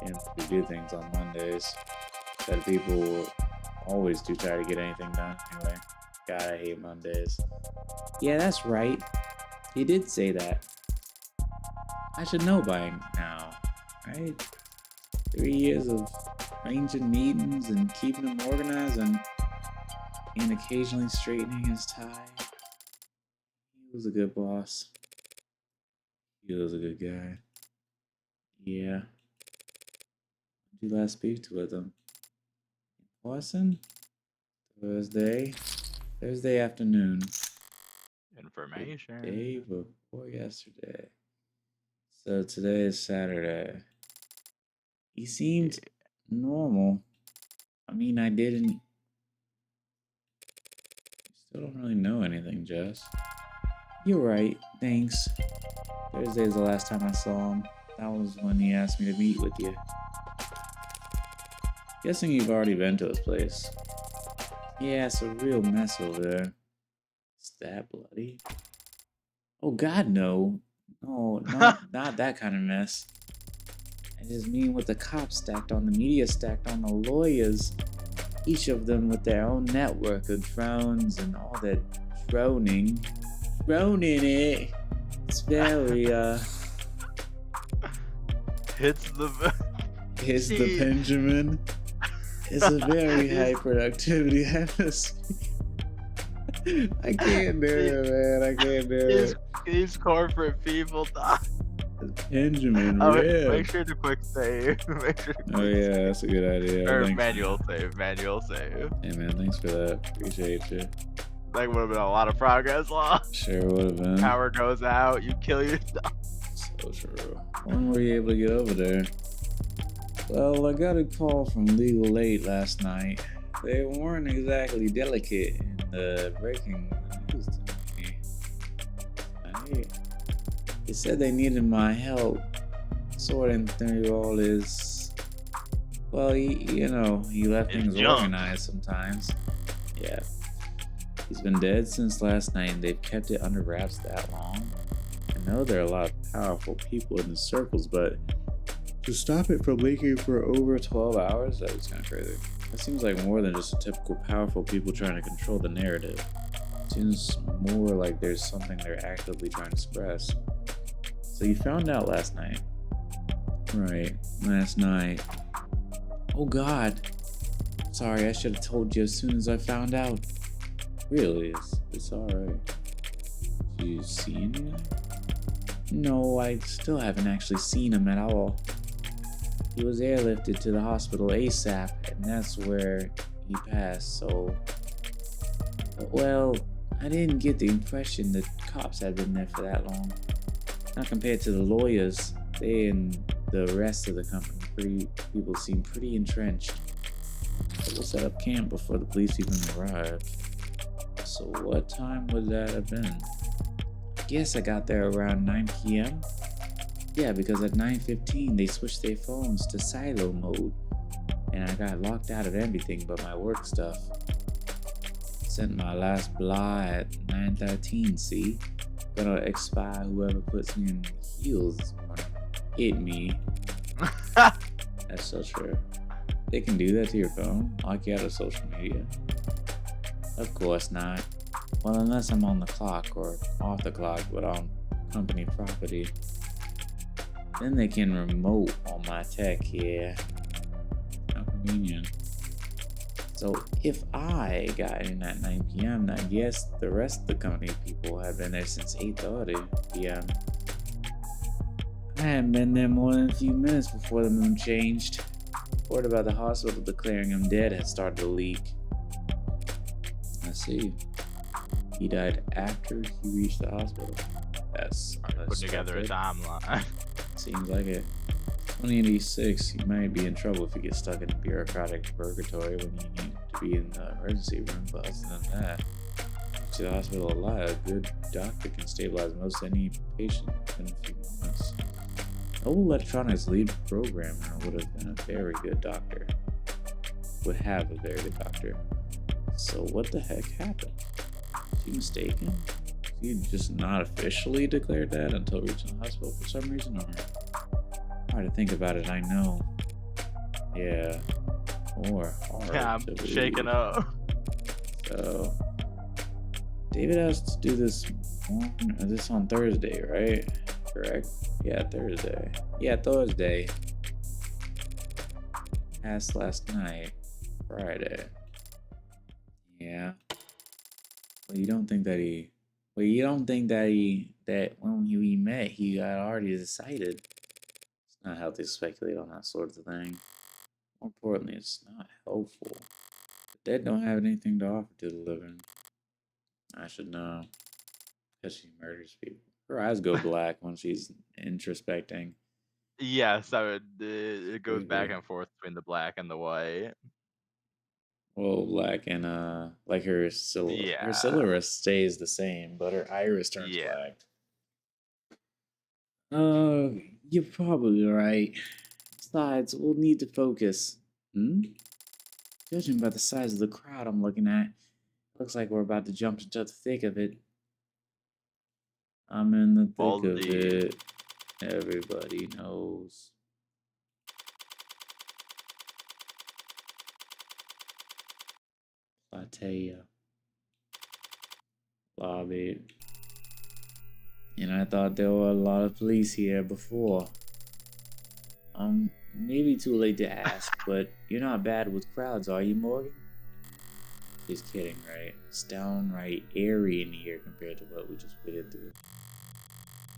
A: And we do things on Mondays. That people were always too tired to get anything done anyway. God, I hate Mondays. Yeah, that's right. He did say that. I should know by now, right? 3 years of arranging meetings and keeping them organized, and and occasionally straightening his tie. He was a good boss. He was a good guy. Yeah. When did you last speak to with him? In person? Thursday afternoon. The day
B: Information.
A: before yesterday. So today is Saturday. He seemed normal. I mean, I didn't. Still don't really know anything, Jess. You're right. Thanks. Thursday is the last time I saw him. That was when he asked me to meet with you. Guessing you've already been to his place. Yeah, it's a real mess over there. Is that bloody? Oh God, no. No, not that kind of mess. I just mean with the cops stacked on the media, stacked on the lawyers. Each of them with their own network of drones and all that droning. Droning it. It's very,
B: Hits the.
A: Is the Benjamin. It's a very high productivity atmosphere. I can't do it, man. I can't do it.
B: These corporate people.
A: Benjamin,
B: Make sure to quick save.
A: Oh yeah, that's a good idea.
B: Or
A: Thanks.
B: manual save.
A: Hey man, thanks for that. Appreciate you.
B: That would have been a lot of progress lost.
A: Sure would have been.
B: Power goes out, you kill yourself.
A: So true. When were you able to get over there? Well, I got a call from Legal Aid last night. They weren't exactly delicate in breaking the news to me. They said they needed my help sorting through all his. Well, he left things organized sometimes. Yeah. He's been dead since last night, and they've kept it under wraps that long. I know there are a lot of powerful people in the circles, but to stop it from leaking for over 12 hours, that was kind of crazy. That seems like more than just a typical powerful people trying to control the narrative. It seems more like there's something they're actively trying to suppress. So you found out last night. Right, last night. Oh God. Sorry, I should have told you as soon as I found out. Really, it's alright. Did you see anything? No, I still haven't actually seen him at all. He was airlifted to the hospital ASAP, and that's where he passed, so... Well, I didn't get the impression that cops had been there for that long. Not compared to the lawyers. They and the rest of the company, people seem pretty entrenched. So we'll set up camp before the police even arrived. So what time would that have been? I guess I got there around 9 p.m. Yeah, because at 9:15 they switched their phones to silo mode, and I got locked out of everything but my work stuff. Sent my last blah at 9:13. See, gonna expire whoever puts me in the heels or hit me. That's so true. They can do that to your phone, lock you out of social media. Of course not. Well, unless I'm on the clock or off the clock, but on company property. Then they can remote all my tech here. How convenient. So if I got in at 9 p.m., I guess the rest of the company people have been there since 8:30 p.m. I hadn't been there more than a few minutes before the moon changed. Word about the hospital declaring him dead had started to leak. I see. He died after he reached the hospital. That's
B: putting together a timeline.
A: Seems like it. 2086, you might be in trouble if you get stuck in a bureaucratic purgatory when you need to be in the emergency room, but other than that, to the hospital alive, a good doctor can stabilize most any patient in a few moments. No electronics lead programmer would have been a very good doctor. Would have a very good doctor. So what the heck happened? Is he mistaken? Is he just not officially declared that until reaching the hospital for some reason? Or hard to think about it, I know. Yeah. Or hard
B: Yeah, I'm
A: to
B: shaking up.
A: So David has to do this on Thursday, right? Correct? Yeah, Thursday. Yeah, Thursday. Passed last night. Friday. Yeah. Well, you don't think that he. Well, you don't think that when we met, he got already decided. It's not healthy to speculate on that sort of thing. More importantly, it's not helpful. The dead don't have anything to offer to the living. I should know, because she murders people. Her eyes go black when she's introspecting.
B: Yes, I would. It goes back
A: Creepy.
B: and forth between the black and the white.
A: Well, black and like her
B: Yeah,
A: silhouette stays the same, but her iris turns
B: yeah.
A: black. Uh, you're probably right. Besides, we'll need to focus. Hmm? Judging by the size of the crowd I'm looking at, looks like we're about to jump into the thick of it. I'm in the thick
B: All
A: of
B: the
A: it. Everybody knows. Platea. Lobby. And I thought there were a lot of police here before. Maybe too late to ask, but you're not bad with crowds, are you, Morgan? Just kidding, right? It's downright airy in here compared to what we just waded through.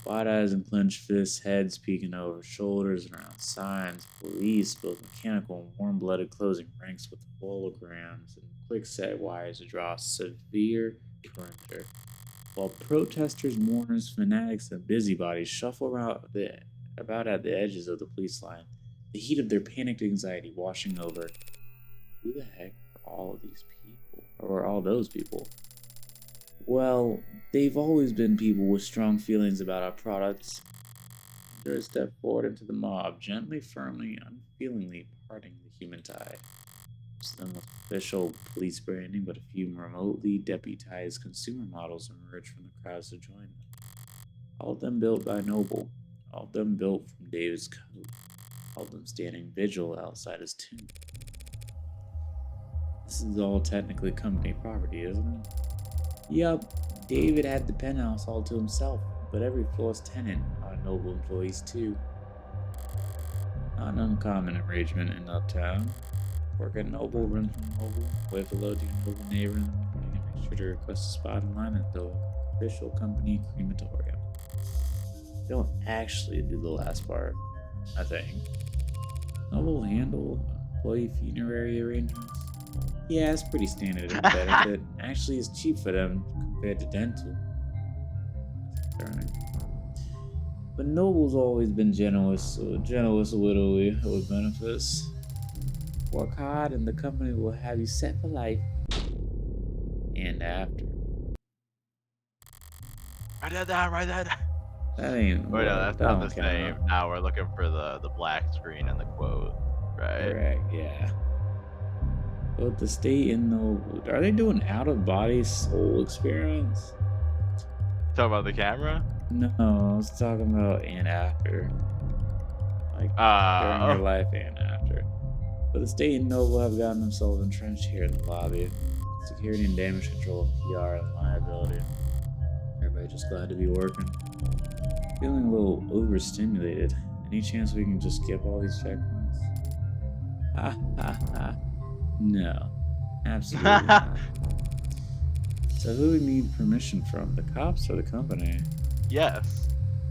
A: Wide eyes and clenched fists, heads peeking over shoulders and around signs. Police, both mechanical and warm-blooded, closing ranks with holograms and quick-set wires to draw a severe perimeter. While protesters, mourners, fanatics, and busybodies shuffle about at the edges of the police line, the heat of their panicked anxiety washing over. Who the heck are all of these people? Or all those people? Well, they've always been people with strong feelings about our products. They step forward into the mob, gently, firmly, unfeelingly parting the human tide. Most of them with official police branding, but a few remotely deputized consumer models emerge from the crowds to join them. All of them built by Noble, all of them built from David's code, all of them standing vigil outside his tomb. This is all technically company property, isn't it? Yup, David had the penthouse all to himself, but every floor's tenant are Noble employees too. Not an uncommon arrangement in Uptown. Work at Noble, run from Noble, wave hello to your Noble neighbor in the morning, and make sure to request a spot in line at the official company crematorium. They don't actually do the last part, I think. Noble handle employee funerary arrangements. Yeah, it's pretty standard in benefit. Actually, it's cheap for them compared to dental. Concerning. But Noble's always been generous with benefits. Work hard and the company will have you set for life and after.
B: Write that down. Write that down.
A: That ain't
B: Wait, no,
A: what.
B: that's
A: That
B: not the
A: don't
B: same.
A: count.
B: Now we're looking for the black screen and the quote, right?
A: Correct, yeah. Both the state and Noble. Are they doing out of body soul experiments?
B: Talk about the camera.
A: No, I was talking about and after. Like during your
B: Uh,
A: life and after. But the state and Noble have gotten themselves entrenched here in the lobby. Security and damage control, PR and liability. Everybody just glad to be working. Feeling a little overstimulated. Any chance we can just skip all these checkpoints? Ha ha ha. No. Absolutely not. So who we need permission from? The cops or the company?
B: yes.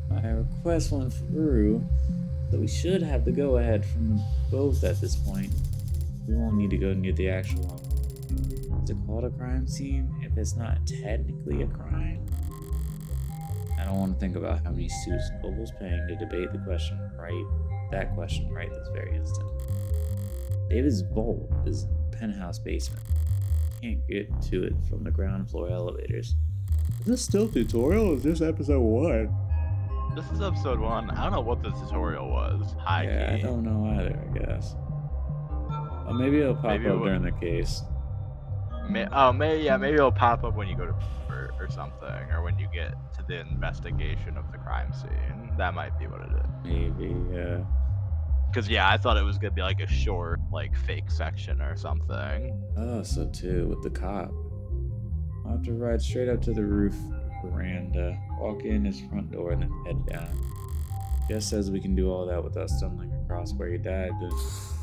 A: My request went through, so we should have the go-ahead from them both at this point. We won't need to go near the actual Is it called a crime scene if it's not technically a crime? I don't want to think about how many suits Noble's paying to debate that question right this very instant. David's vault is in the penthouse basement. Can't get to it from the ground floor elevators. Is this still tutorial? Or is this episode 1?
B: This is episode 1. I don't know what the tutorial was. High
A: Yeah, I
B: key.
A: don't know either, I guess. Maybe it'll pop
B: Maybe
A: up during the case.
B: maybe it'll pop up when you go to or something, or when you get to the investigation of the crime scene. That might be what it is.
A: Maybe, yeah.
B: Because yeah, I thought it was gonna be like a short, like fake section or something.
A: Oh, so too, with the cop. I'll have to ride straight up to the roof veranda, walk in his front door, and then head down. Guess says we can do all that without stumbling across where he died, doesn't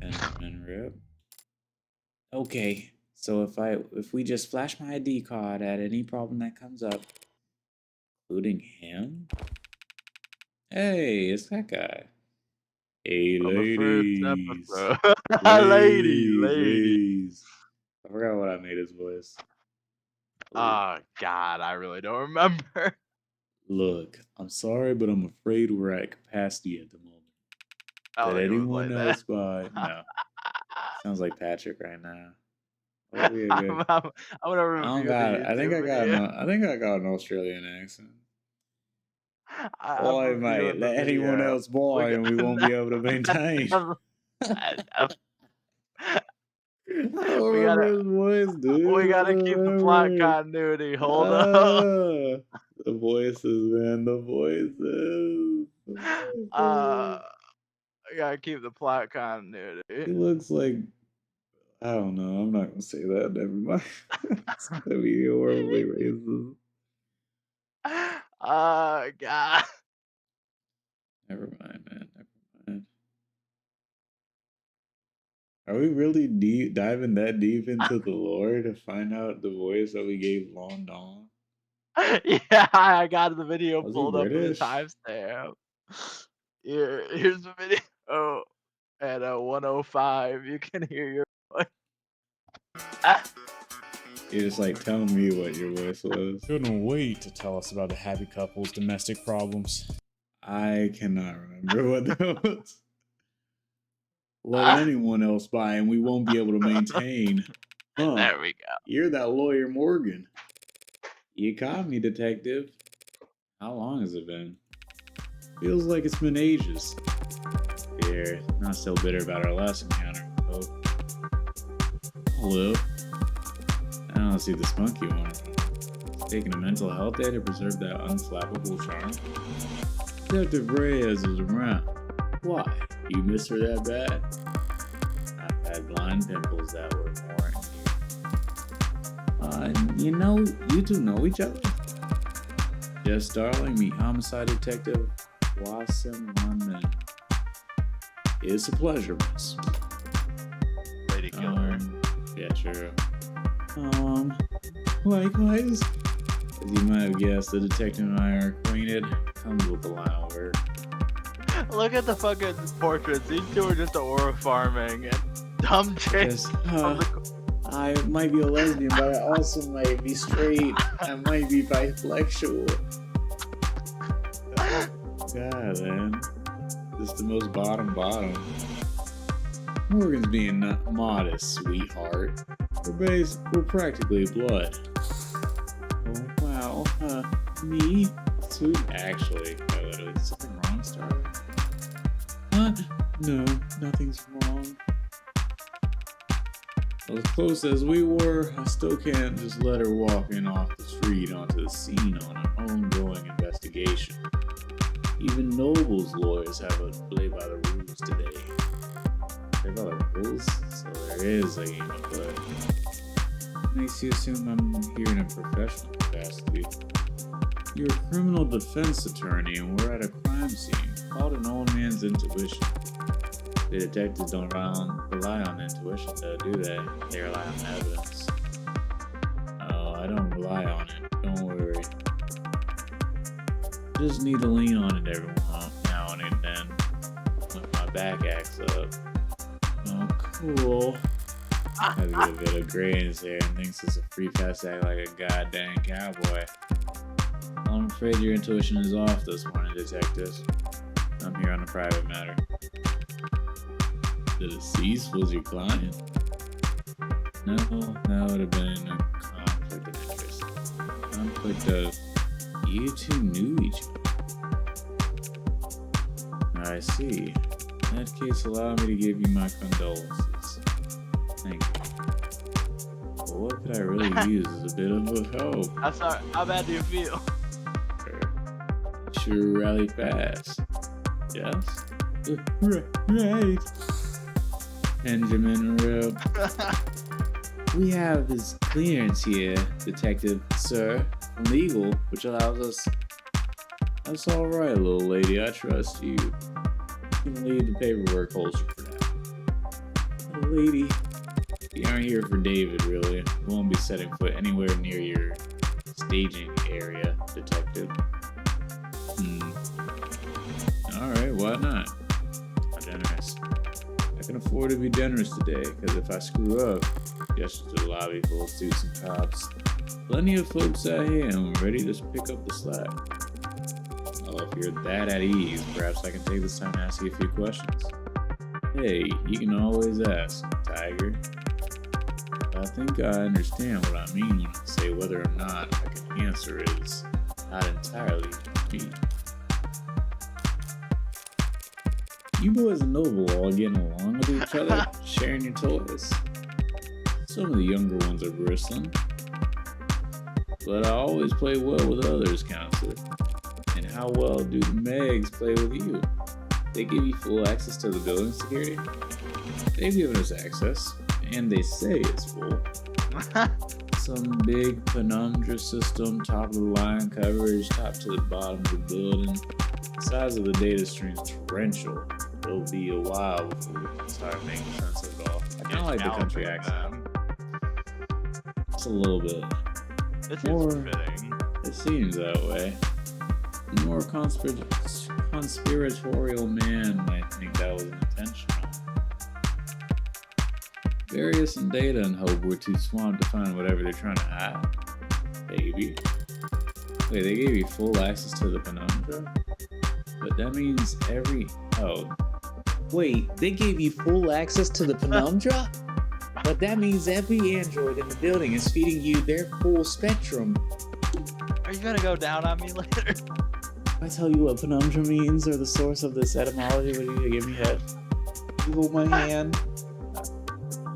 A: Benjamin Rip? Okay, So if we just flash my ID card at any problem that comes up, including him? Hey, it's that guy. Hey,
B: On the first
A: ladies.
B: episode. Ladies,
A: Ladies,
B: ladies.
A: ladies. I forgot what I made his voice.
B: Oh, God, I really don't remember.
A: Look, I'm sorry, but I'm afraid we're at capacity at the moment.
B: I don't
A: Let
B: think it was
A: anyone
B: like that.
A: else buy? No. Sounds like Patrick right now. What would be a good?
B: I'm gonna
A: I don't
B: review the
A: got it.
B: YouTube video.
A: I think I got an Australian accent.
B: I'm
A: Boy, mate,
B: reviewing the
A: let anyone
B: video.
A: else buy and we won't be able to maintain. I don't
B: we
A: remember
B: gotta
A: his voice, dude.
B: we
A: I
B: gotta
A: don't
B: keep the plot
A: remember.
B: continuity. Hold up.
A: Ah, the voices, man. The voices. The
B: Uh,
A: voices.
B: we gotta keep the plot continuity.
A: He looks like, I don't know. I'm not gonna say that. Never mind. It's gonna be horribly racist.
B: God.
A: Never mind, man. Never mind. Are we really diving that deep into the lore to find out the voice that we gave Long Dong?
B: Yeah, I got the video
A: Was he
B: pulled up with a
A: British?
B: timestamp. Here's the video. Oh, at 105, you can hear your voice.
A: You're just like telling me what your voice was.
C: Couldn't wait to tell us about the happy couple's domestic problems.
A: I cannot remember what that was. Let anyone else buy and we won't be able to maintain. Huh.
B: There we go.
A: You're that lawyer Morgan. You caught me, detective. How long has it been? Feels like it's been ages. Here, not so bitter about our last encounter. Oh. Hello. I don't see this monkey one. Taking a mental health day to preserve that unflappable charm. Detective Reyes is around. Why? You miss her that bad? I've had blind pimples that were more in you. You two know each other? Yes, darling, meet homicide detective Wasim London. It's a pleasure, miss.
B: Lady killer.
A: Yeah, true. Likewise. As you might have guessed, the detective and I are acquainted. Comes with the line of work.
B: Look at the fucking portraits. These two are just aura farming and dumb chicks.
A: I might be a lesbian, but I also might be straight. I might be bisexual. God, man. Just the most bottom. Morgan's being modest, sweetheart. We're practically blood. Oh, wow. Me too? Actually, I literally, something wrong, Star? No, nothing's wrong. As close as we were, I still can't just let her walk in off the street onto the scene on an ongoing investigation. Even Noble's lawyers have to play by the rules today. Play by the rules? So there is a game of play. Makes you assume I'm here in a professional capacity. You're a criminal defense attorney and we're at a crime scene. Called an old man's intuition. The detectives don't rely on intuition though, do they? They rely on evidence. Oh, I don't rely on it. Don't worry. Just need to lean on it every now and then when my back acts up. Oh, cool. Has a good bit of gray in his hair and thinks it's a free pass to act like a goddamn cowboy. I'm afraid your intuition is off this morning, detective. I'm here on a private matter. The deceased was your client? No, that would have been a conflict of interest. Conflict of you two knew each other. I see. In that case, allow me to give you my condolences. Thank you. Well, what could I really use as a bit of a help?
B: I'm sorry. How bad do you feel?
A: Sure, rally fast. Yes? Right. Benjamin Rube. We have his clearance here, detective, sir. Legal, which allows us. That's alright, little lady. I trust you. You can leave the paperwork holster for now. Lady, You aren't here for David, really. We won't be setting foot anywhere near your staging area, detective. Alright, why not? I'm generous. I can afford to be generous today, because if I screw up, gesture to the lobby full of suits and cops, plenty of folks out here and ready to pick up the slack. Well, if you're that at ease, perhaps I can take this time to ask you a few questions. Hey, you can always ask, Tiger. I think I understand what I mean when I say whether or not I can answer is not entirely me. You boys and Noble all getting along with each other, sharing your toys. Some of the younger ones are bristling. But I always play well with others, Counselor. And how well do the Megs play with you? They give you full access to the building security? They've given us access, and they say it's full. Some big penumbra system, top of the line coverage, top to the bottom of the building. The size of the data stream's torrential. It'll be a while before we can start making sense of it all. I kind of like the country accent. It's a little bit.
B: It's
A: More-
B: fitting.
A: It seems that way. A more conspiratorial man might think that was intentional. Various and Data and Hope were too swamped to find whatever they're trying to hide. Maybe. Wait, they gave you full access to the penumbra? But that means Wait, they gave you full access to the penumbra? But that means every android in the building is feeding you their full spectrum.
B: Are you gonna go down on me later?
A: If I tell you what penumbra means or the source of this etymology, would you give me head? You hold my hand.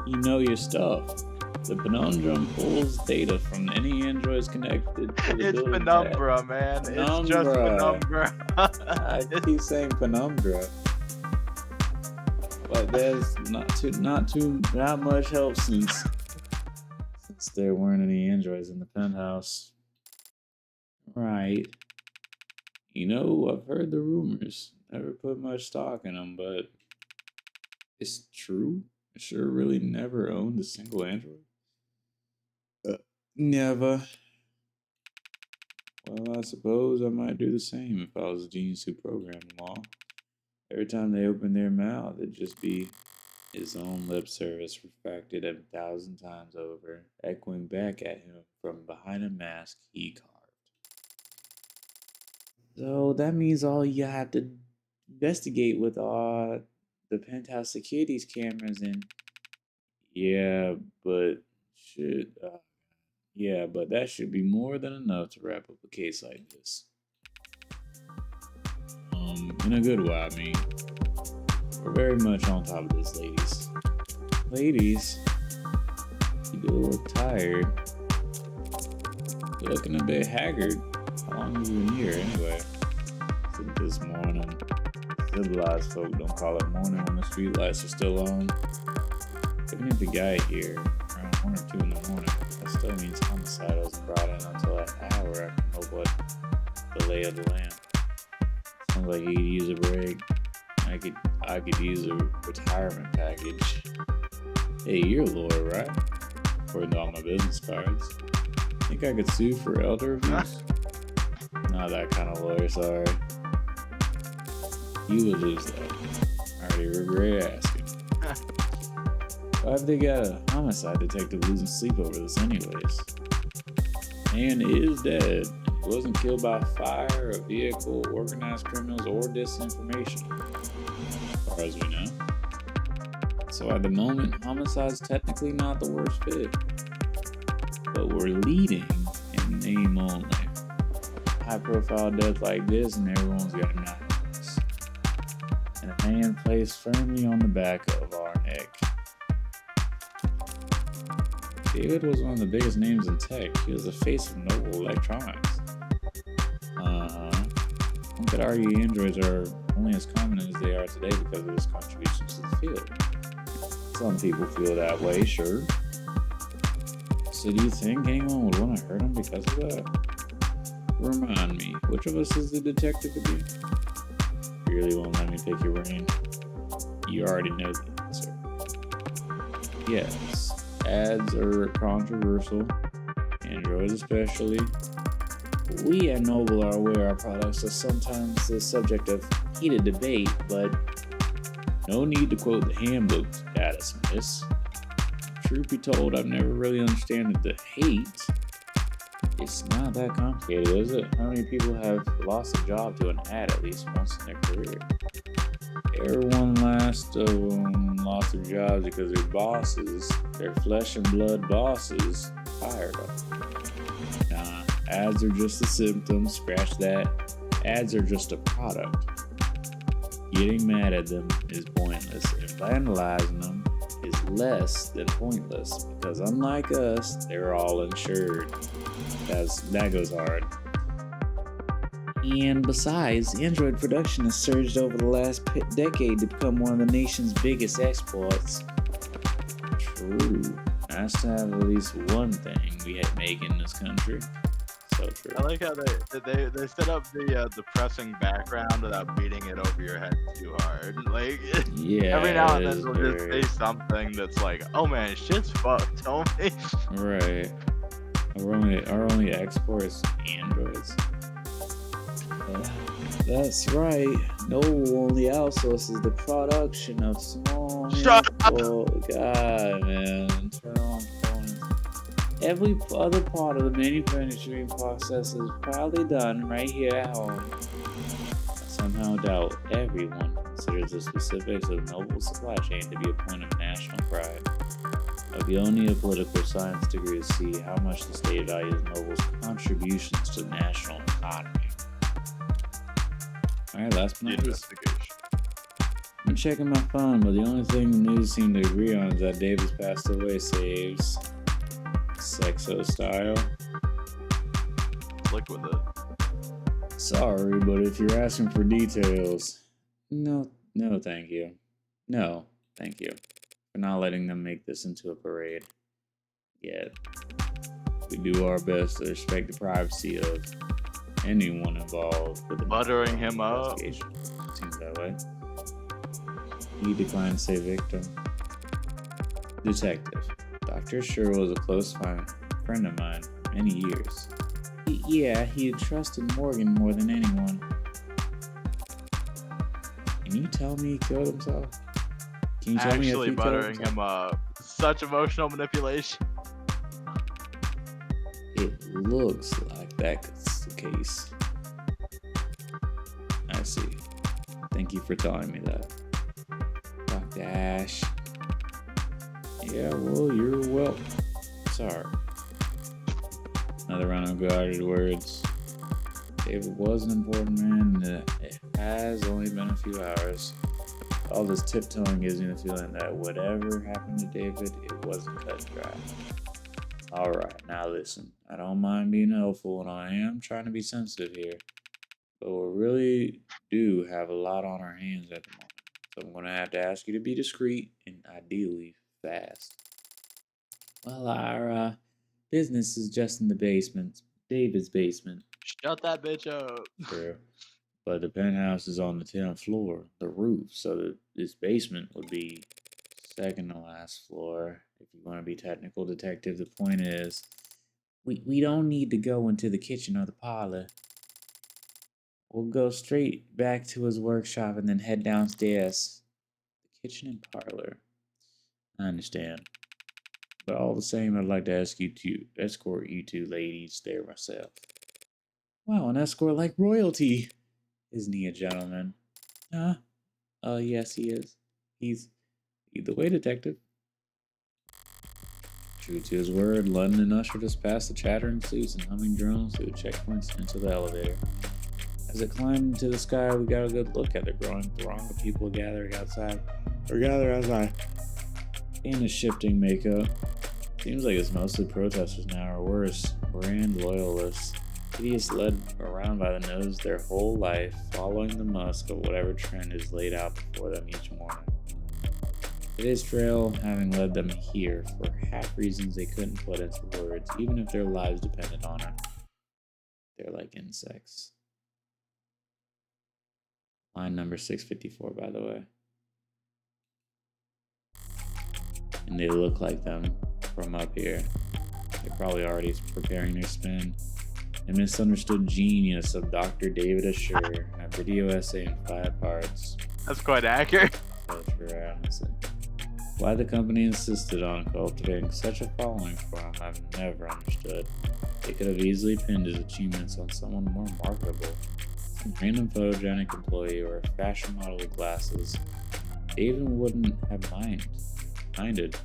A: You know your stuff. The penumbrum pulls data from any androids connected to the
B: It's
A: building
B: penumbra, man. It's just
A: Penumbra.
B: penumbra.
A: I keep saying penumbra. But there's not much help since there weren't any androids in the penthouse. Right. You know, I've heard the rumors. Never put much stock in them, but it's true. I sure really never owned a single android. Never. Well, I suppose I might do the same if I was a genius who programmed them all. Every time they opened their mouth, it'd just be his own lip service refracted 1,000 times over, echoing back at him from behind a mask he carved. So that means all you have to investigate with the penthouse security's cameras and but that should be more than enough to wrap up a case like this. In a good way, I mean. We're very much on top of this, ladies. Ladies, you do look tired. You're looking a bit haggard. How long have you been here, anyway? Since this morning. Civilized folk don't call it morning when the streetlights are still on. Even if the guy here, around 1 or 2 in the morning, that still means homicide wasn't brought in until that hour after know what the lay of the land. Sounds like he could use a break. I could use a retirement package. Hey, you're a lawyer, right? According to all my business cards. Think I could sue for elder abuse? Not that kind of lawyer, sorry. You would lose that. I already regret asking. Why have they got a homicide detective losing sleep over this anyways? Man is dead. He wasn't killed by fire, a vehicle, organized criminals, or disinformation. As far as we know. So at the moment, homicide's technically not the worst fit. But we're leading in name only. High profile death like this and everyone's got knives. And a hand placed firmly on the back of our neck. David was one of the biggest names in tech. He was the face of Noble Electronics. One could argue androids are only as common as they are today because of his contributions to the field. Some people feel that way, sure. So do you think anyone would want to hurt him because of that? Remind me, which of us is the detective again? You really won't let me pick your brain? You already know the answer. Yes. Ads are controversial, Android especially. We at Noble are aware our products are sometimes the subject of heated debate, but no need to quote the handbook data, Smiths. Truth be told, I've never really understood the hate. It's not that complicated, is it? How many people have lost a job to an ad at least once in their career? Everyone last of them lost their jobs because their bosses, their flesh and blood bosses, fired them. Nah, ads are just a symptom, scratch that. Ads are just a product. Getting mad at them is pointless, and vandalizing them is less than pointless, because unlike us, they're all insured. That goes hard. And besides, Android production has surged over the last decade to become one of the nation's biggest exports. True. Nice to have at least one thing we make in this country. So true.
B: I like how they set up the depressing background without beating it over your head too hard. Like,
A: Yeah,
B: every now and then
A: it is
B: they'll
A: very-
B: just say something that's like, "Oh man, shit's fucked, homie."
A: Right. Our only export is Androids. That's right. No only outsources the production of small
B: Shut
A: handful. God, man. Turn on phones. Every other part of the manufacturing process is proudly done right here at home. I somehow doubt everyone considers the specifics of Noble's supply chain to be a point of national pride. But you don't need a political science degree to see how much the state values Noble's contributions to the national economy. Alright, last but not least.
B: Investigation.
A: I'm checking my phone, but the only thing the news seemed to agree on is that Davis passed away. Saves Sexo style.
B: Click with it.
A: Sorry, but if you're asking for details, no, thank you. No, thank you. For not letting them make this into a parade. Yet, we do our best to respect the privacy of anyone involved with the
B: Buttering him up.
A: investigation. Seems that way. He declined to say victim. Detective. Dr. Sure was a close friend of mine for many years. Yeah, he had trusted Morgan more than anyone. Can you tell me he killed himself? Can you tell me if
B: Actually
A: he killed
B: buttering
A: himself?
B: him up. Such emotional manipulation.
A: It looks like that's the case. I see. Thank you for telling me that. Dr. Ash. Yeah, well, you're welcome. Sorry. Another round of guarded words. David was an important man, and it has only been a few hours. All this tiptoeing gives me the feeling that whatever happened to David, it wasn't cut dry. Alright, now listen. I don't mind being helpful, and I am trying to be sensitive here. But we really do have a lot on our hands at the moment. So I'm going to have to ask you to be discreet and ideally fast. Well, our business is just in the basement. David's basement.
B: Shut that bitch up.
A: True. But the penthouse is on the 10th floor, the roof, so this basement would be second to last floor. If you want to be technical, detective, the point is, we don't need to go into the kitchen or the parlor. We'll go straight back to his workshop and then head downstairs. The kitchen and parlor. I understand. But all the same, I'd like to ask you to escort you two ladies there myself. Wow, an escort like royalty! Isn't he a gentleman? Huh? Oh, yes, he is. He's the way, detective. True to his word, London ushered us past the chattering suits and humming drones through the checkpoints into the elevator. As it climbed into the sky, we got a good look at the growing throng of people gathering outside. In a shifting makeup. Seems like it's mostly protesters now, or worse, brand loyalists. Idiots led around by the nose their whole life, following the musk of whatever trend is laid out before them each morning. Today's trail having led them here for half reasons they couldn't put into words, even if their lives depended on it. They're like insects. Line number 654, by the way. And they look like them. from up here. They're probably already preparing their spin. The misunderstood genius of Dr. David Assure, a video essay in 5 parts.
B: That's quite accurate.
A: So true, honestly. Why the company insisted on cultivating such a following for him, I've never understood. They could have easily pinned his achievements on someone more marketable. Some random photogenic employee or a fashion model with glasses. David wouldn't have minded.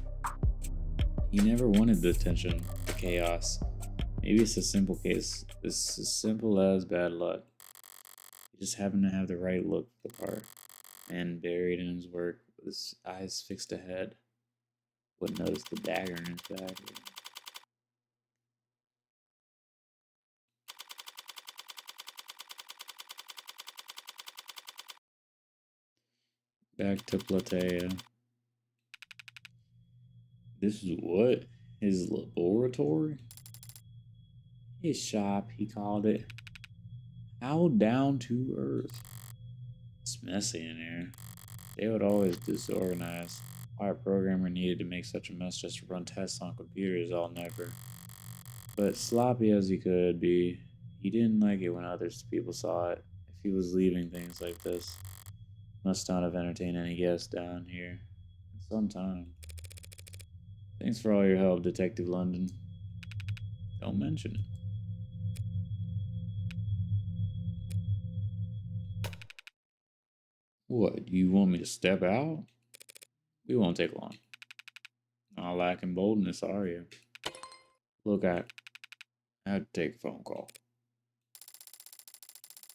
A: He never wanted the attention, the chaos. Maybe it's a simple case. It's as simple as bad luck. He just happened to have the right look for the part. Man buried in his work, with his eyes fixed ahead. Wouldn't notice the dagger in his back. Back to Platea. This is what? His laboratory? His shop, he called it. How down to earth. It's messy in here. They would always disorganize. Why a programmer needed to make such a mess just to run tests on computers, I'll never. But sloppy as he could be, he didn't like it when other people saw it. If he was leaving things like this, must not have entertained any guests down here in some time. Thanks for all your help, Detective London. Don't mention it. What, do you want me to step out? We won't take long. Not lacking boldness, are you? Look, I had to take a phone call.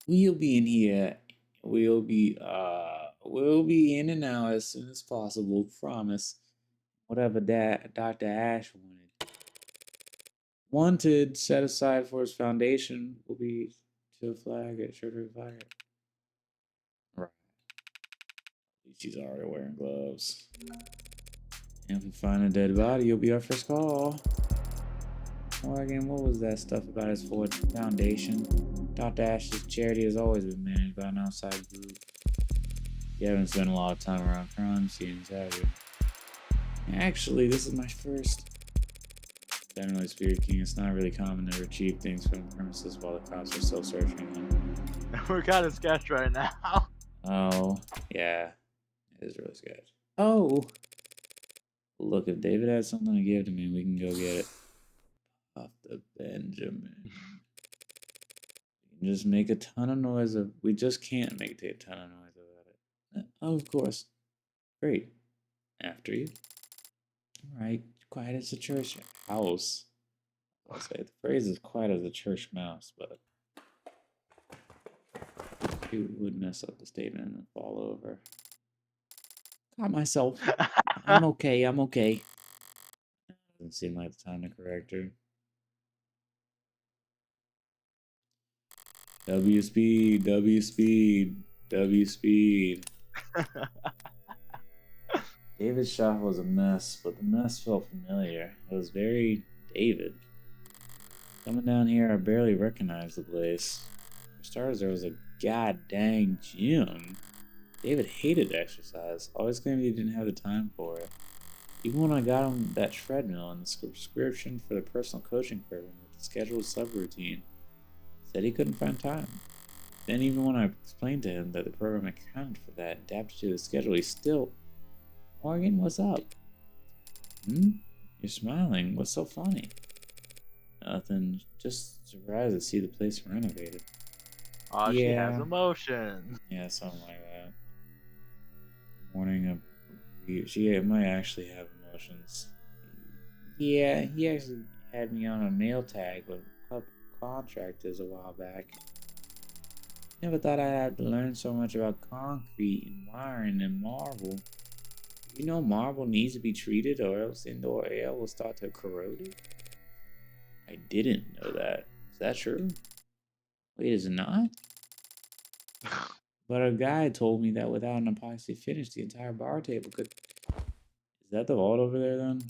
A: We'll be in here. We'll be in and out as soon as possible, promise. Whatever Dr. Ash wanted. Wanted set aside for his foundation will be to flag it, sure to flag it. Right. She's already wearing gloves. And if we find a dead body, you'll be our first call. Morgan, what was that stuff about his foundation? Dr. Ash's charity has always been managed by an outside group. You haven't spent a lot of time around crime scenes, have you? Actually, this is my first. Generally, Spirit King, it's not really common to retrieve things from premises while the cops are still searching them.
B: We're kind of sketched right now.
A: Oh, yeah. It is really sketch. Oh! Look, if David has something to give to me, we can go get it. Off the Benjamin. We can just make a ton of noise. We just can't make a ton of noise about it. Oh, of course. Great. After you. Alright, quiet as a church house. I'll say the phrase is quiet as a church mouse, but you would mess up the statement and fall over. Got myself. I'm okay, I'm okay. Doesn't seem like the time to correct her. W speed, W speed, W speed. David's shop was a mess, but the mess felt familiar. It was very David. Coming down here, I barely recognized the place. For starters, there was a goddamn gym. David hated exercise, always claimed he didn't have the time for it. Even when I got him that treadmill and the subscription for the personal coaching program with the scheduled subroutine, said he couldn't find time. Then even when I explained to him that the program accounted for that, adapted to the schedule, he still... Morgan, what's up? You're smiling. What's so funny? Nothing. Just surprised to see the place renovated.
B: Oh, she has emotions.
A: Yeah, something like that. Morning of... She might actually have emotions. Yeah, he actually had me on a mail tag with a couple contractors a while back. Never thought I'd have to learn so much about concrete and wiring and marble. You know marble needs to be treated or else indoor air will start to corrode it? I didn't know that. Is that true? Wait, is it not? But a guy told me that without an epoxy finish, the entire bar table could... Is that the vault over there then?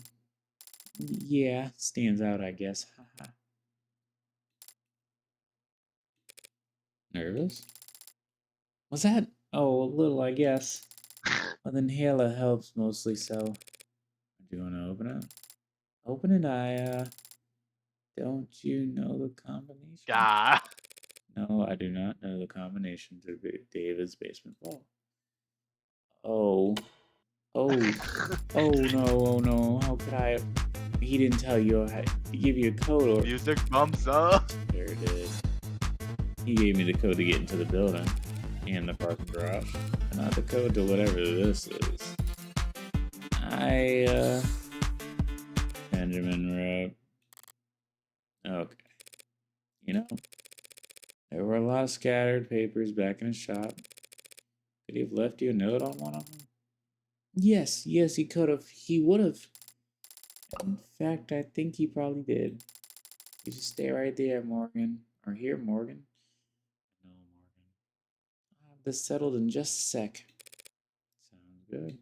A: Yeah, stands out, I guess. Haha. Nervous? What's that? Oh, a little, I guess. Well, the inhaler helps mostly, so... Do you want to open it? Open it, I, don't you know the combination?
B: God.
A: No, I do not know the combination to David's basement vault. Oh. Oh. Oh no, oh no. How could I have... He didn't tell you how to give you a code or...
B: Music bumps up.
A: There it is. He gave me the code to get into the building and the parking garage. Not the code to whatever this is. Benjamin Road. Okay. You know, there were a lot of scattered papers back in his shop. Could he have left you a note on one of them? Yes, he could have. He would have. In fact, I think he probably did. You just stay right there, Morgan. Or here, Morgan. No, Morgan. I'll have this settled in just a sec. Sounds good.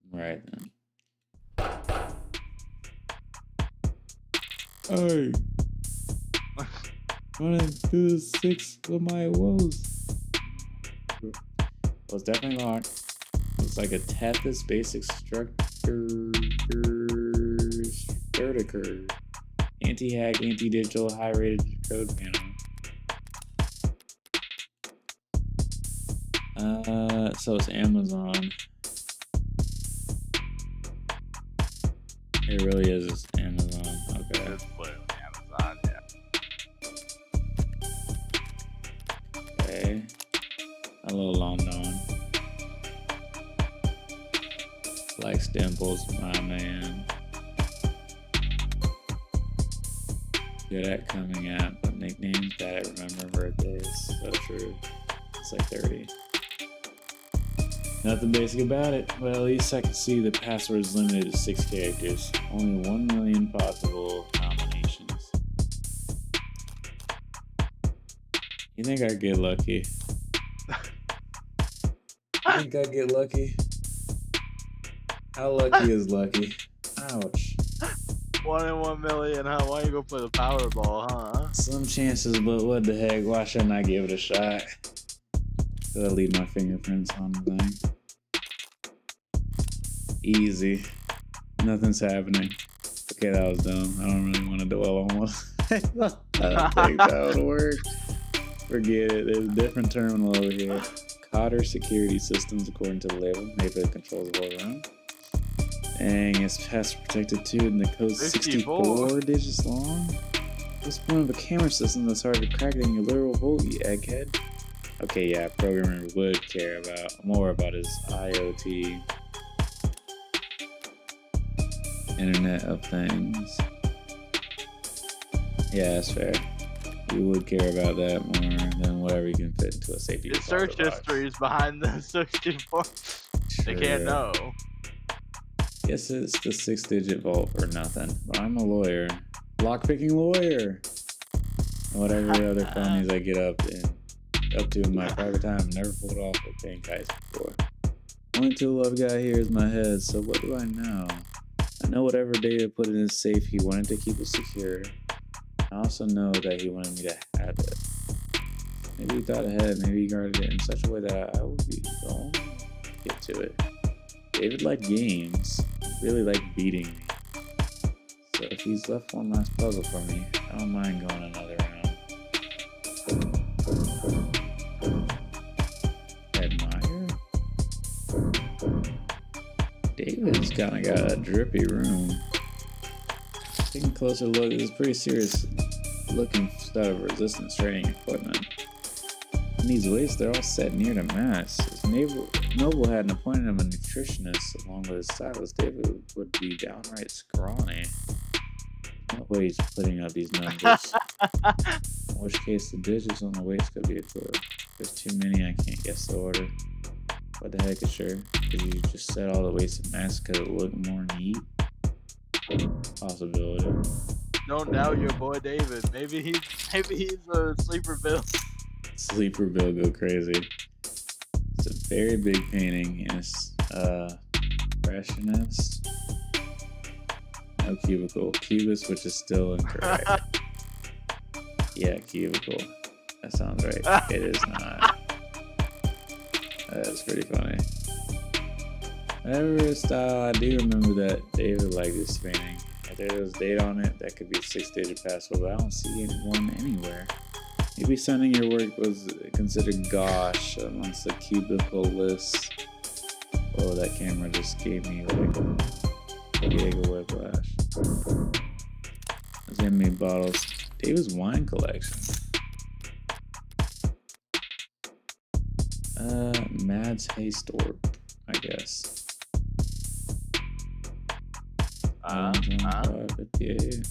A: Right then. Hey! Running through the 6 of my woes. Well, it's definitely locked. Looks like a Tethys basic structure. Anti-hack, anti-digital, high-rated code panel. So it's Amazon. It really is just Amazon. Okay.
B: It's literally Amazon, yeah.
A: Okay. A little long gone. Likes dimples, my man. Good at coming at, but nicknames bad at remembering birthdays. So true. It's like 30. Nothing basic about it, but at least I can see the password is limited to 6 characters. Only 1 million possible combinations. You think I'd get lucky? You think I'd get lucky? How lucky is lucky? Ouch.
B: 1 in 1 million, huh? Why you go for the Powerball, huh?
A: Some chances, but what the heck? Why shouldn't I give it a shot? Should I leave my fingerprints on the thing? Easy. Nothing's happening. Okay, that was dumb. I don't really want to dwell on one. I don't think that would work. Forget it. There's a different terminal over here. Cotter Security Systems, according to the label. Maybe it controls the whole room. Dang, it's password protected too, and the code's 64 digits long. What's the point of a camera system that's harder to crack than your literal vote, you egghead? Okay, yeah, programmer would care more about his IoT, Internet of Things. Yeah, that's fair. You would care about that more than whatever you can fit into a safety
B: The
A: deposit
B: search
A: box.
B: history is behind the 64. They can't know.
A: Guess it's the 6-digit vault or nothing. But I'm a lawyer. Lockpicking lawyer! Whatever other felonies I get up to in my private time, I've never pulled off a paying kites before. Only tool I've got here is my head, so what do I know? I know whatever David put in his safe, he wanted to keep it secure. I also know that he wanted me to have it. Maybe he thought ahead, maybe he guarded it in such a way that I would be going to get to it. David liked games. He really liked beating me. So if he's left one last puzzle for me, I don't mind going another round. Admire? David's kinda got a drippy room. Taking a closer look, this is pretty serious looking stuff of resistance training equipment. In these weights, they're all set near to mass. If Noble hadn't appointed him a nutritionist along with his stylist, David would be downright scrawny. No way he's putting up these numbers. In which case, the digits on the weights could be a clue. There's too many, I can't guess the order. What the heck is sure? Could you just set all the weights in mass because it look more neat? Possibility.
B: Don't doubt your boy David. Maybe he's a sleeper bill.
A: Sleeper Bill go crazy. It's a very big painting and it's impressionist. No cubicle. Cubist, which is still incorrect. Yeah, cubicle. That sounds right. It is not. That's pretty funny. Whatever style, I do remember that David liked this painting. If there was a date on it, that could be a 6-digit password, but I don't see one anywhere. Maybe sending your work was considered gauche amongst the cubicle lists. Oh, that camera just gave me like giga whiplash. Let's get me bottles. David's wine collection. Mads Haystorp, I guess. 58.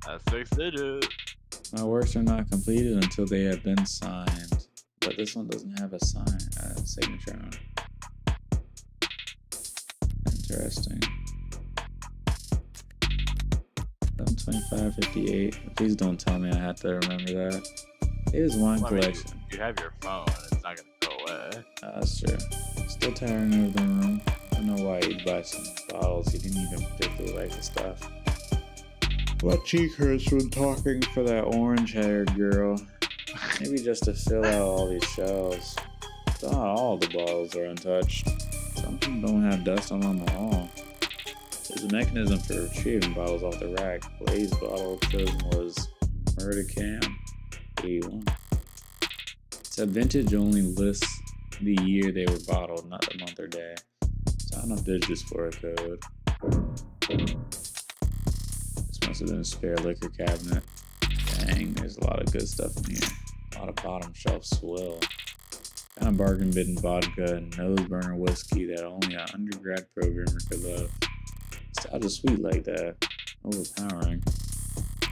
B: That's 6 digits.
A: My works are not completed until they have been signed, but this one doesn't have a signature on it. Interesting. 2558. Please don't tell me I have to remember that. Here's wine collection.
B: You have your phone, it's not gonna go away.
A: That's true. Still tiring of the room. I don't know why he'd buy some bottles. He didn't even particularly like the stuff. My cheek hurts from talking for that orange-haired girl. Maybe just to fill out all these shelves. Not all the bottles are untouched. Some of them don't have dust on them at all. There's a mechanism for retrieving bottles off the rack. Blaze bottle chosen was Murdercam 81. Said vintage only lists the year they were bottled, not the month or day. So I don't know if there's just for a code. This must have been a spare liquor cabinet. Dang, there's a lot of good stuff in here. A lot of bottom shelf swill. Kind of bargain bin vodka and nose burner whiskey that only an undergrad programmer could love. Nostalgia sweet like that. Overpowering.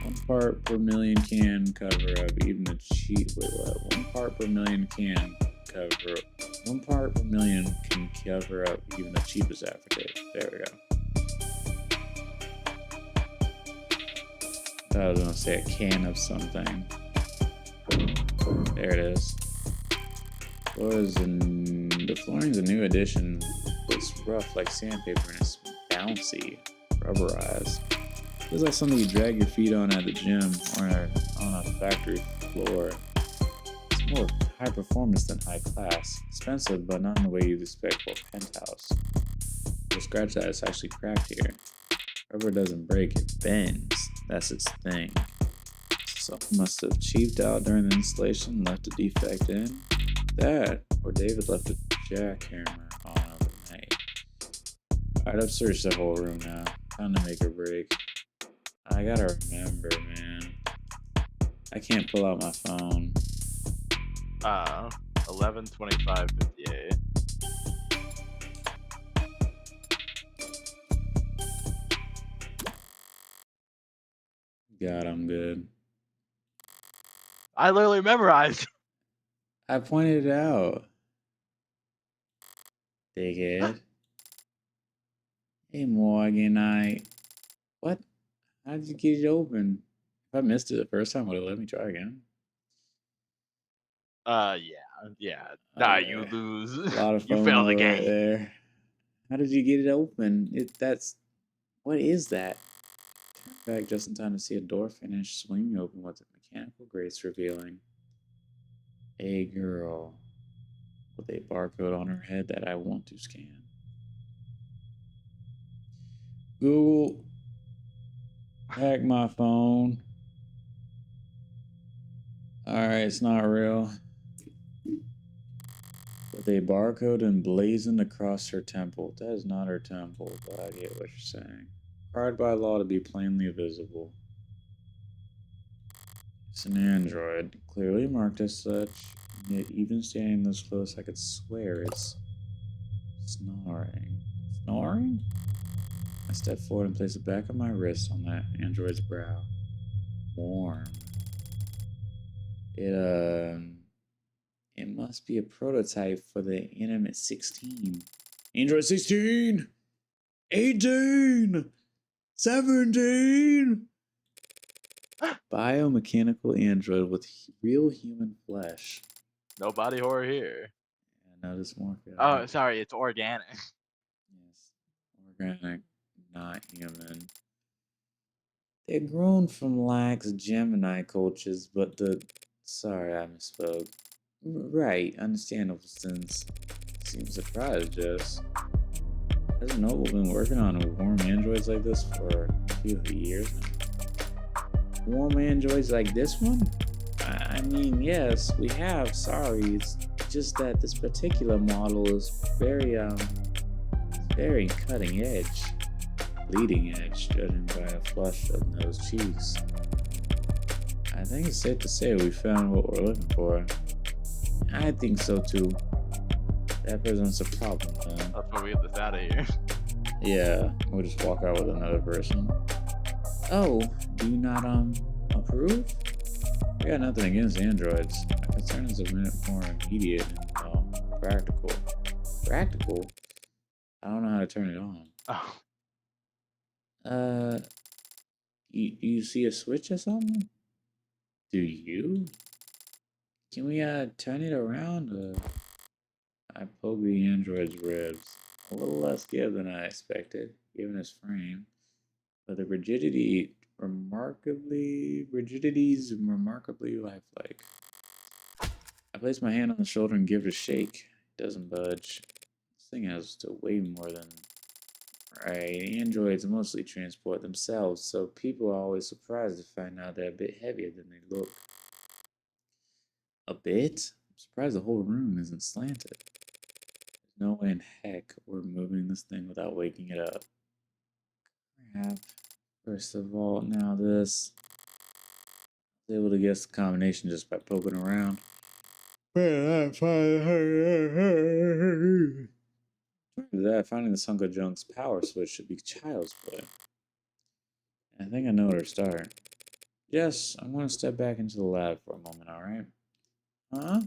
A: 1 part per million can cover up even the cheap. Wait, what? 1 part per million can cover up. 1 part per million can cover up even the cheapest aftertaste. There we go. I thought I was gonna say a can of something. There it is. The flooring's a new addition. It's rough like sandpaper and it's bouncy, rubberized. Feels like something you drag your feet on at the gym or on a factory floor. It's more high performance than high class. Expensive, but not in the way you'd expect for a penthouse. You'll scratch that, it's actually cracked here. Rubber doesn't break, it bends. That's its thing. Someone must have cheaped out during the installation and left a defect in. That, or David left a jackhammer on overnight. Alright, I've searched the whole room now. Time to make a break. I gotta remember, man. I can't pull out my phone.
B: 11/25/58.
A: God, I'm good.
B: I literally memorized.
A: I pointed it out. Dickhead. Hey, Morgan, What? How did you get it open? If I missed it the first time, would it let me try again?
B: Yeah. Nah, you
A: Okay.
B: lose.
A: A lot of
B: You
A: FOMO
B: failed the
A: right
B: game.
A: there. How did you get it open? What is that? Turn back just in time to see a door finish swinging open with a mechanical grace revealing a girl with a barcode on her head that I want to scan. Google, hack my phone. Alright, it's not real. With a barcode emblazoned across her temple. That is not her temple, but I get what you're saying. Required by law to be plainly visible. It's an android, clearly marked as such, yet even standing this close, I could swear it's snoring. Snoring? I step forward and place the back of my wrist on that android's brow. Warm. It must be a prototype for the Animate 16. Android 16! 18! 17! Biomechanical android with real human flesh.
B: No body horror here.
A: Yeah, notice more.
B: Oh, sorry, it's organic.
A: Yes. Organic, not human. They're grown from lax Gemini cultures, but sorry, I misspoke. Right, understandable since seems surprised, Jess. Hasn't Noble been working on warm androids like this for a few years now? Warm androids like this one? I mean, yes, we have. Sorry, it's just that this particular model is very cutting edge, bleeding edge, judging by a flush of those cheeks. I think it's safe to say we found what we're looking for. I think so too. That presents a problem, then.
B: That's why we get this out of here.
A: Yeah, we'll just walk out with another person. Oh, do you not approve? I got nothing against androids. My concern is a minute more immediate and practical. Practical? I don't know how to turn it on.
B: Oh,
A: You see a switch or something? Do you? Can we turn it around? I poke the android's ribs. A little less give than I expected, given his frame. But the rigidity's remarkably lifelike. I place my hand on the shoulder and give it a shake. It doesn't budge. This thing has to weigh more than... Right, androids mostly transport themselves, so people are always surprised to find out they're a bit heavier than they look. A bit? I'm surprised the whole room isn't slanted. There's no way in heck we're moving this thing without waking it up. Crap. First of all, now this. I was able to guess the combination just by poking around. Finding this hunk of junk's power switch should be child's play. I think I know where to start. Yes, I'm going to step back into the lab for a moment, alright? Huh?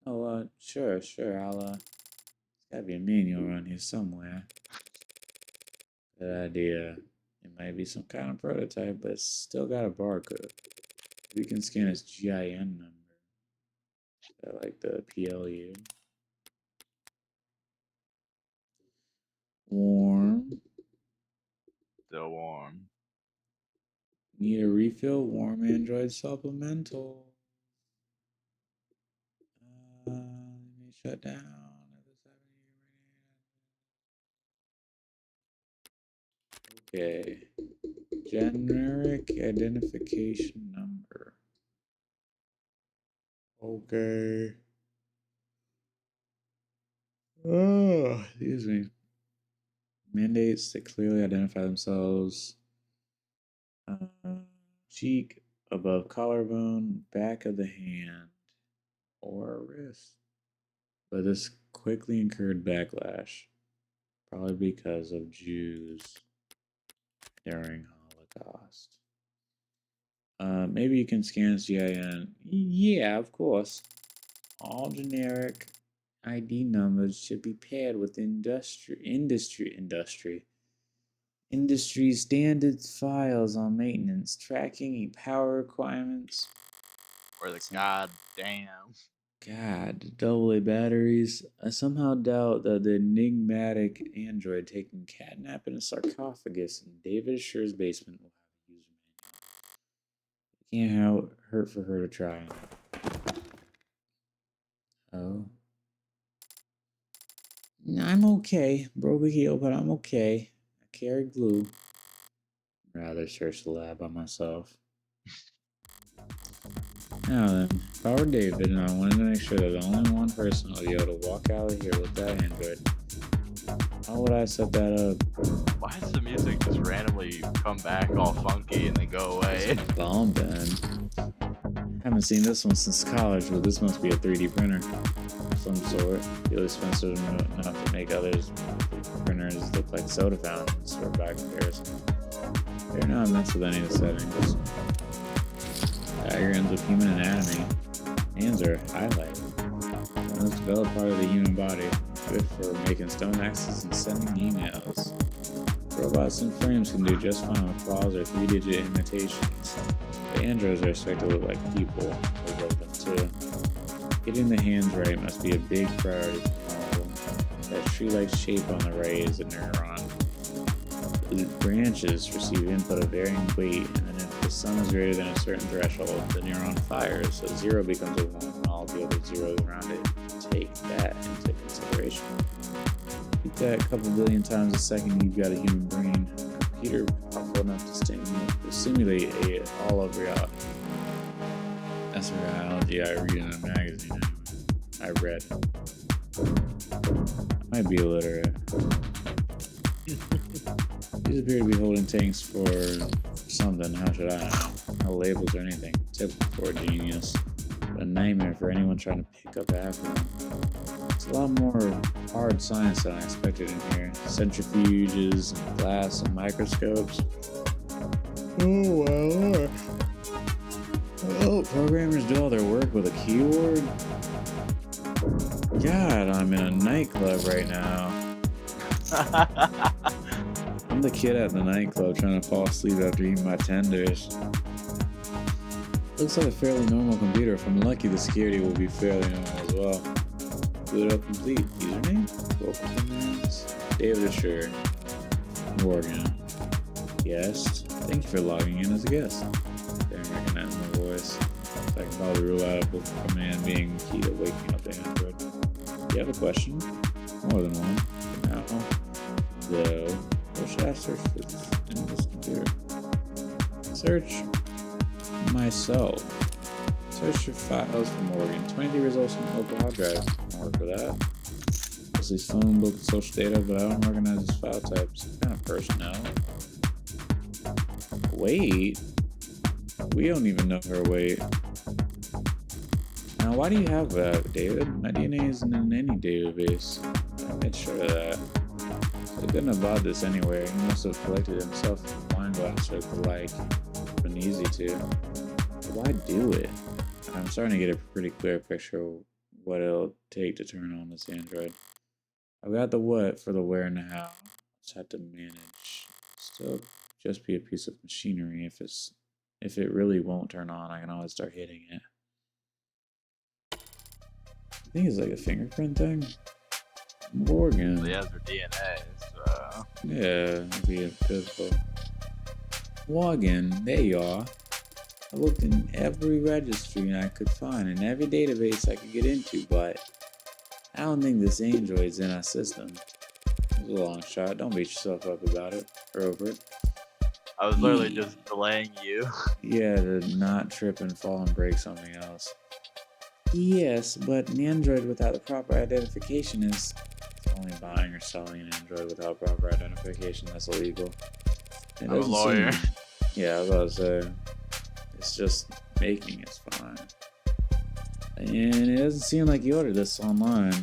A: Oh, sure, I'll, there's gotta be a manual around here somewhere. Good idea. It might be some kind of prototype, but it's still got a barcode. We can scan its GIN number. Like the PLU. Warm.
B: still warm.
A: Need a refill? Warm Android supplemental. Let me shut down. Okay. Generic identification number. Okay. Oh, excuse me. Mandates that clearly identify themselves. Cheek, above collarbone, back of the hand, or wrist. But this quickly incurred backlash, probably because of Jews during Holocaust. Maybe you can scan his GIN. Yeah, of course. All generic ID numbers should be paired with industry standards files on maintenance, tracking, and power requirements.
B: Or the goddamn.
A: God, AA batteries. I somehow doubt that the enigmatic android taking catnap in a sarcophagus in David Assure's basement will have a user manual. It can't hurt for her to try. Oh. No, I'm okay. Broke a heel, but I'm okay. I carry glue. Rather search the lab by myself. Now then, if I were David and I wanted to make sure that only one person would be able to walk out of here with that android, how would I set that up?
B: Why does the music just randomly come back all funky and then go away?
A: Bumpin'. Haven't seen this one since college, but this must be a 3D printer of some sort. Really expensive enough to make others printers look like soda fountains or by comparison. They're not messed with any of the settings. Diagrams of human anatomy. Hands are highlighted. The most developed part of the human body. Good for making stone axes and sending emails. Robots and frames can do just fine with claws or 3-digit imitations. The androids are expected to look like people, or like them too. Getting the hands right must be a big priority for Marvel. That tree-like shape on the right is a neuron. The branches receive input of varying weight, and then if the sum is greater than a certain threshold, the neuron fires, so 0 becomes a 1 and all the other zeros around it take that into consideration. Keep that a couple billion times a second, you've got a human brain. A computer powerful enough to simulate all of reality. That's a reality I read in a magazine. I read. I might be illiterate. These appear to be holding tanks for something. How should I know? No labels or anything. Typical for a genius. But a nightmare for anyone trying to pick up after them. It's a lot more hard science than I expected in here. Centrifuges, and glass, and microscopes. Oh, well. Oh, programmers do all their work with a keyboard? God, I'm in a nightclub right now. I'm the kid at the nightclub trying to fall asleep after eating my tenders. Looks like a fairly normal computer. If I'm lucky, the security will be fairly normal as well. Boot up complete. Username? Local commands. David Assure. Morgan. Guest. Thank you for logging in as a guest. Didn't recognize my voice. I can probably rule out a command being key to waking up the Android. Do you have a question? More than one. For now, though, what should I search for this in this computer? Search myself. Search your files for Morgan. 23 results from local hard drive. Don't work for that. Mostly phone book and social data, but I don't recognize his file types. What kind of personnel? Wait. We don't even know her weight. Now, why do you have that, David? My DNA isn't in any database. I made sure of that. I couldn't have bought this anywhere. He must have collected himself a wine glass or the like. Been easy to. But why do it? I'm starting to get a pretty clear picture of what it'll take to turn on this Android. I've got the what for the where and the how. Just have to manage. Still just be a piece of machinery. If it really won't turn on, I can always start hitting it. I think it's like a fingerprint thing. Morgan.
B: He has her DNA, so.
A: Yeah, it'd be a physical. Morgan, there you are. I looked in every registry I could find, in every database I could get into, but I don't think this Android's in our system. It was a long shot. Don't beat yourself up about it or over it.
B: I was literally just delaying you.
A: Yeah, to not trip and fall and break something else. Yes, but an Android without the proper identification is only buying or selling an Android without proper identification. That's illegal. It
B: I'm a
A: doesn't
B: lawyer.
A: Yeah, I was about to say. It's just making it's fine. And it doesn't seem like you ordered this online.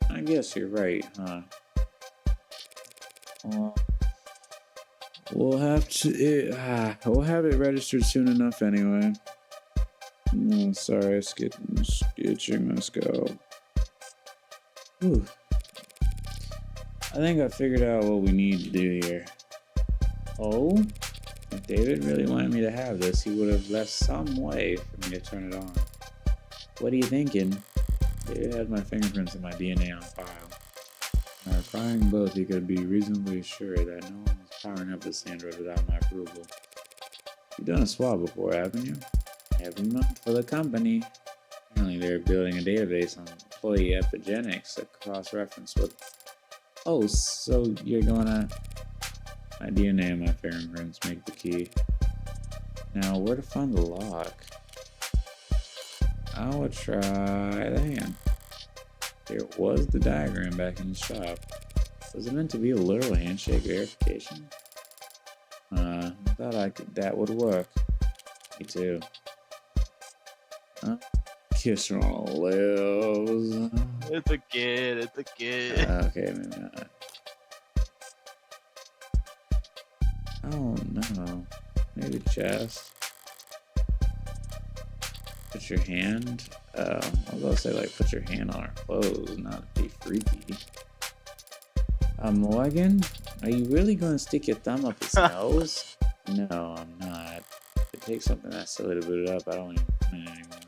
A: I guess you're right, huh? We'll have we'll have it registered soon enough anyway. No, sorry, sketching my scalp. Whew. I think I figured out what we need to do here. Oh? If David really wanted me to have this, he would have left some way for me to turn it on. What are you thinking? David had my fingerprints and my DNA on file. By acquiring both, he could be reasonably sure that no one was powering up this Android without my approval. You've done a swab before, haven't you? Every month for the company. Apparently they're building a database on employee epigenetics that cross-reference with... Oh, so you're gonna... My DNA and my fingerprints make the key. Now, where to find the lock? I will try the hand. There was the diagram back in the shop. Was it meant to be a literal handshake verification? Thought that would work. Me too. Kiss her on the lips.
B: It's a kid, it's a kid.
A: Okay, maybe not. Oh no. Maybe chest. Put your hand. I was about to say, like, put your hand on her clothes, not be freaky. Morgan, are you really going to stick your thumb up his nose? No, I'm not. If it takes something that silly to boot it up, I don't even want it anymore.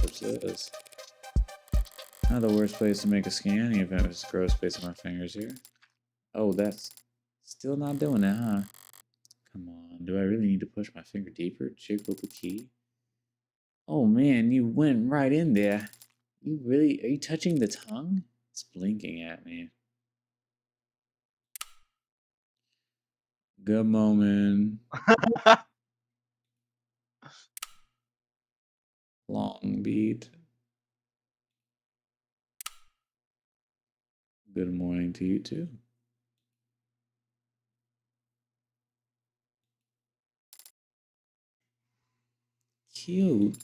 A: What's this? Not the worst place to make a scan, even if it's gross based on my fingers here. Oh, that's still not doing it, huh? Come on, do I really need to push my finger deeper? Jiggle the key? Oh man, you went right in there. Are you touching the tongue? It's blinking at me. Good moment. Long beat. Good morning to you too. Cute.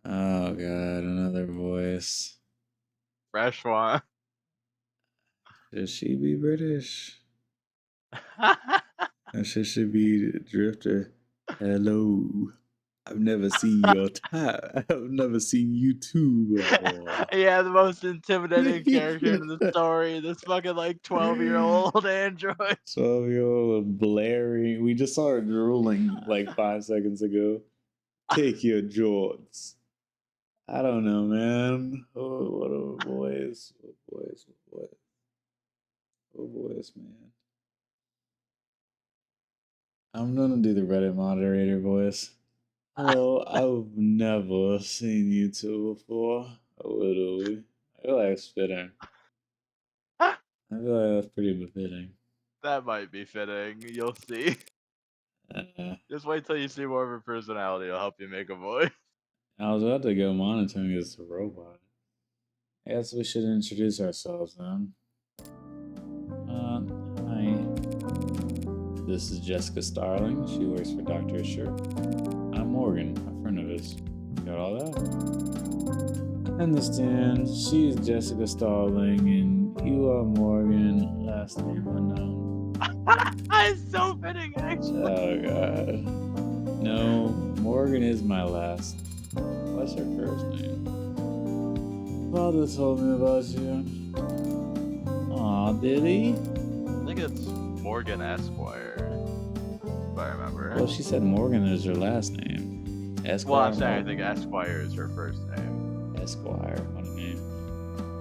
A: Oh god, another voice.
B: Fresh one.
A: Should she be British? Or should she be Drifter? Hello. I've never seen your type. I've never seen you two before.
B: Yeah, the most intimidating character in the story. This fucking like 12-year-old android.
A: 12-year-old blaring. We just saw her drooling like 5 seconds ago. Take your jorts. I don't know, man. Oh, what a voice. What voice. What voice, man. I'm gonna do the Reddit moderator voice. Hello, I've never seen you two before. Literally. I feel like it's fitting. I feel like that's pretty befitting.
B: That might be fitting. You'll see. Just wait till you see more of her personality. It'll help you make a voice.
A: I was about to go monitoring as a robot. I guess we should introduce ourselves then. Hi. This is Jessica Starling. She works for Dr. Asher. I'm Morgan, a friend of his. Got all that? I understand. She's Jessica Starling, and you are Morgan, last name unknown.
B: It's so fitting, actually.
A: Oh, God. No, Morgan is my last. What's her first name? Father told me about you. Aw, did he?
B: I think it's Morgan Esquire, if I remember.
A: Well, she said Morgan is her last name. Esquire.
B: Well, I'm saying I think Esquire is her first name.
A: Esquire, what a name.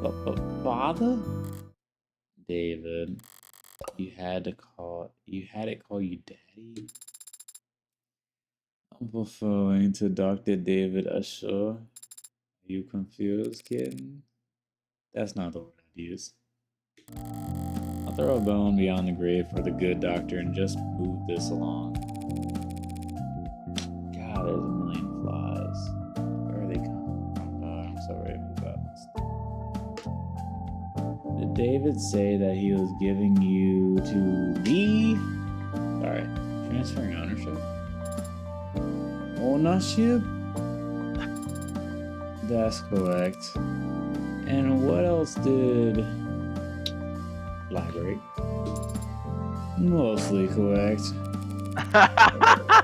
A: But father? David. You had it call you daddy? I'm referring to Dr. David Usher. Are you confused, kitten? That's not the word I'd use. I'll throw a bone beyond the grave for the good doctor and just move this along. God, there's a million flies. Where are they coming from? Oh, I'm so ready to move out. Did David say that he was giving you to me? Sorry, transferring ownership? Ownership? That's correct. And what else did... Elaborate. Mostly correct.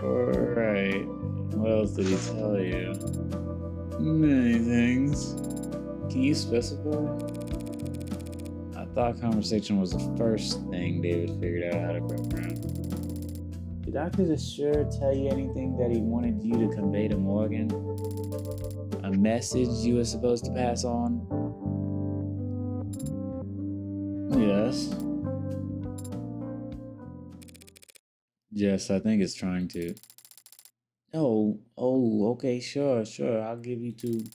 A: Alright. What else did he tell you? Many things. Can you specify? I thought conversation was the first thing David figured out how to grab around. Did Dr. Asher tell you anything that he wanted you to convey to Morgan? A message you were supposed to pass on? Yes. Yes, I think it's trying to. Oh, okay, sure. I'll give you two.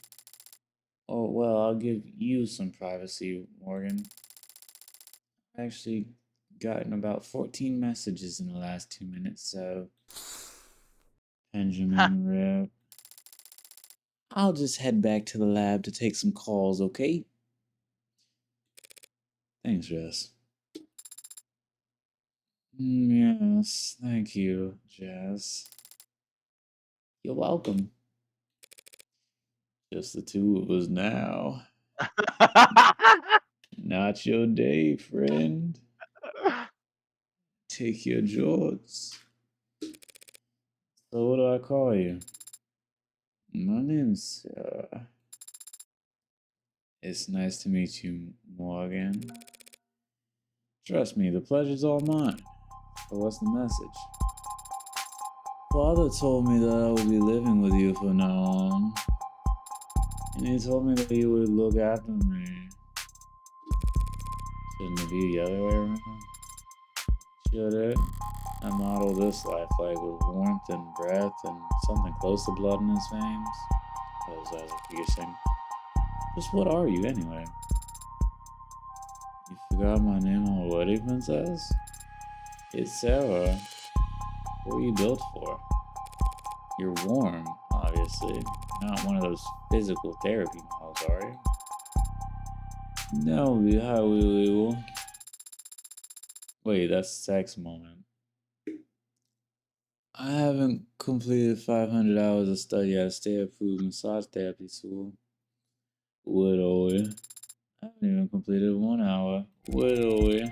A: Oh, well, I'll give you some privacy, Morgan. I actually gotten about 14 messages in the last 2 minutes, so. Benjamin Rip. I'll just head back to the lab to take some calls, okay? Thanks, Jess. Yes, thank you, Jess. You're welcome. Just the two of us now. Not your day, friend. Take your jorts. So what do I call you? My name's It's nice to meet you, Morgan. Trust me, the pleasure's all mine. So what's the message? Father told me that I would be living with you for now on. And he told me that he would look after me. Shouldn't it be the other way around? Should it? I model this life like with warmth and breath and something close to blood in his veins. Those eyes are piercing. Just what are you, anyway? You forgot my name already, princess? It's Sarah. What are you built for? You're warm, obviously. Not one of those physical therapy models, are you? No, how we will. Wait, that's sex moment. I haven't completed 500 hours of study at a state-approved massage therapy school. Literally. I haven't even completed 1 hour. Literally.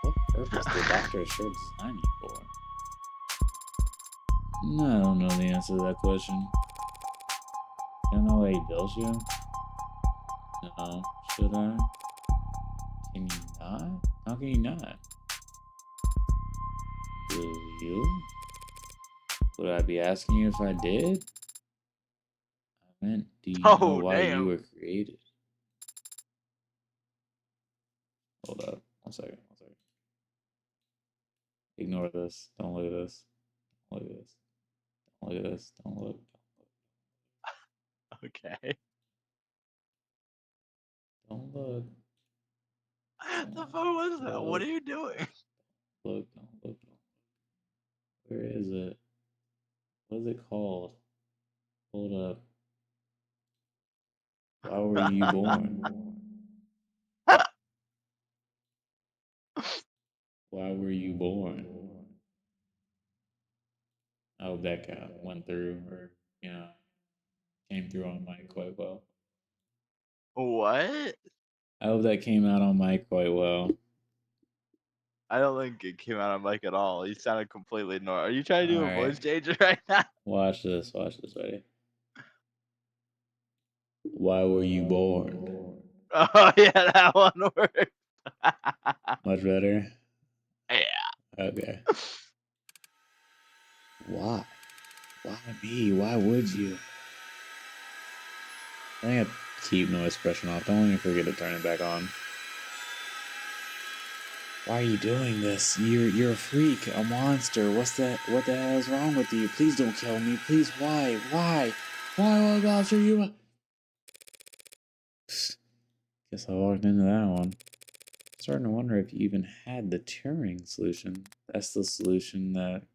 A: What purpose did Dr. Shirt design you for? No, I don't know the answer to that question. You don't know why he built you? No. Should I? Can you not? How can you not? Do you? Would I be asking you if I did? I meant, do you know
B: Oh,
A: why you
B: damn.
A: were created? Hold up. 1 second. 1 second. Ignore this. Don't look at this. Don't look at this. Don't look at this. Don't look.
B: Okay.
A: Don't look.
B: The fuck was that? What are
A: Look.
B: you doing?
A: Look. Don't look. Where is it? What is it called? Hold up. Why were you born? Why were you born? I hope that went through, or, came through on mic quite well.
B: What?
A: I hope that came out on mic quite well.
B: I don't think it came out on mic at all. You sounded completely normal. Are you trying to do a voice
A: Alright.
B: changer right now?
A: Watch this. Ready? Why were you born?
B: Oh yeah, that one worked.
A: Much better?
B: Yeah.
A: Okay. Why? Why me? Why would you? I think I keep noise suppression off. Don't let me forget to turn it back on. Why are you doing this? You're a freak, a monster. What the hell is wrong with you? Please don't kill me. Please, why? Why what about you? Guess I walked into that one. Starting to wonder if you even had the Turing solution. That's the solution that,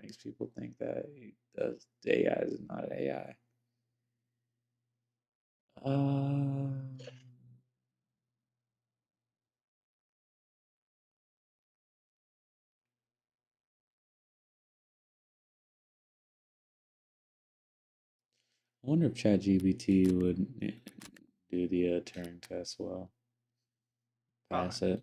A: makes people think that the AI is not AI. I wonder if ChatGPT would do the Turing test well. Pass it.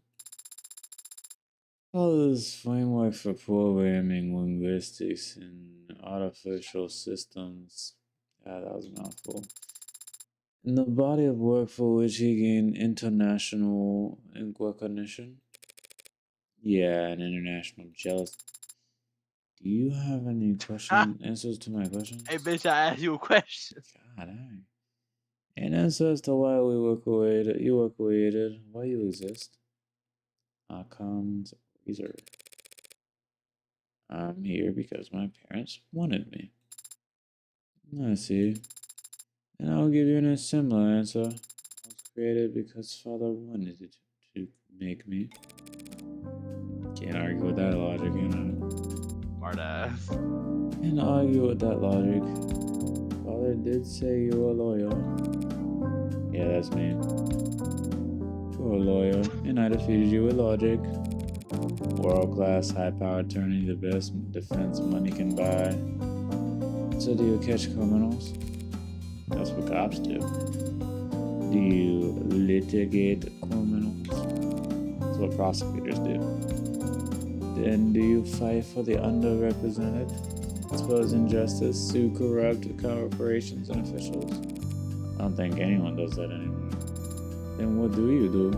A: All this framework for programming linguistics and artificial systems. Yeah, that was a mouthful. In the body of work for which he gained international recognition. Yeah, and international jealousy. Do you have any answers to my questions?
B: Hey bitch, I asked you a question.
A: God dang. And answers to why you were created, why you exist. Comes Weezer. I'm here because my parents wanted me. I see. And I'll give you a similar answer. I was created because Father wanted it to make me. Can't argue with that logic,
B: Smart ass.
A: Can't argue with that logic. Father did say you were a lawyer. Yeah, that's me. You're a lawyer, and I defeated you with logic. World-class, high-powered attorney, the best defense money can buy. So do you catch criminals? That's what cops do. Do you litigate criminals? That's what prosecutors do. Then do you fight for the underrepresented? Expose injustice, sue corrupt corporations and officials? I don't think anyone does that anymore. Then what do you do?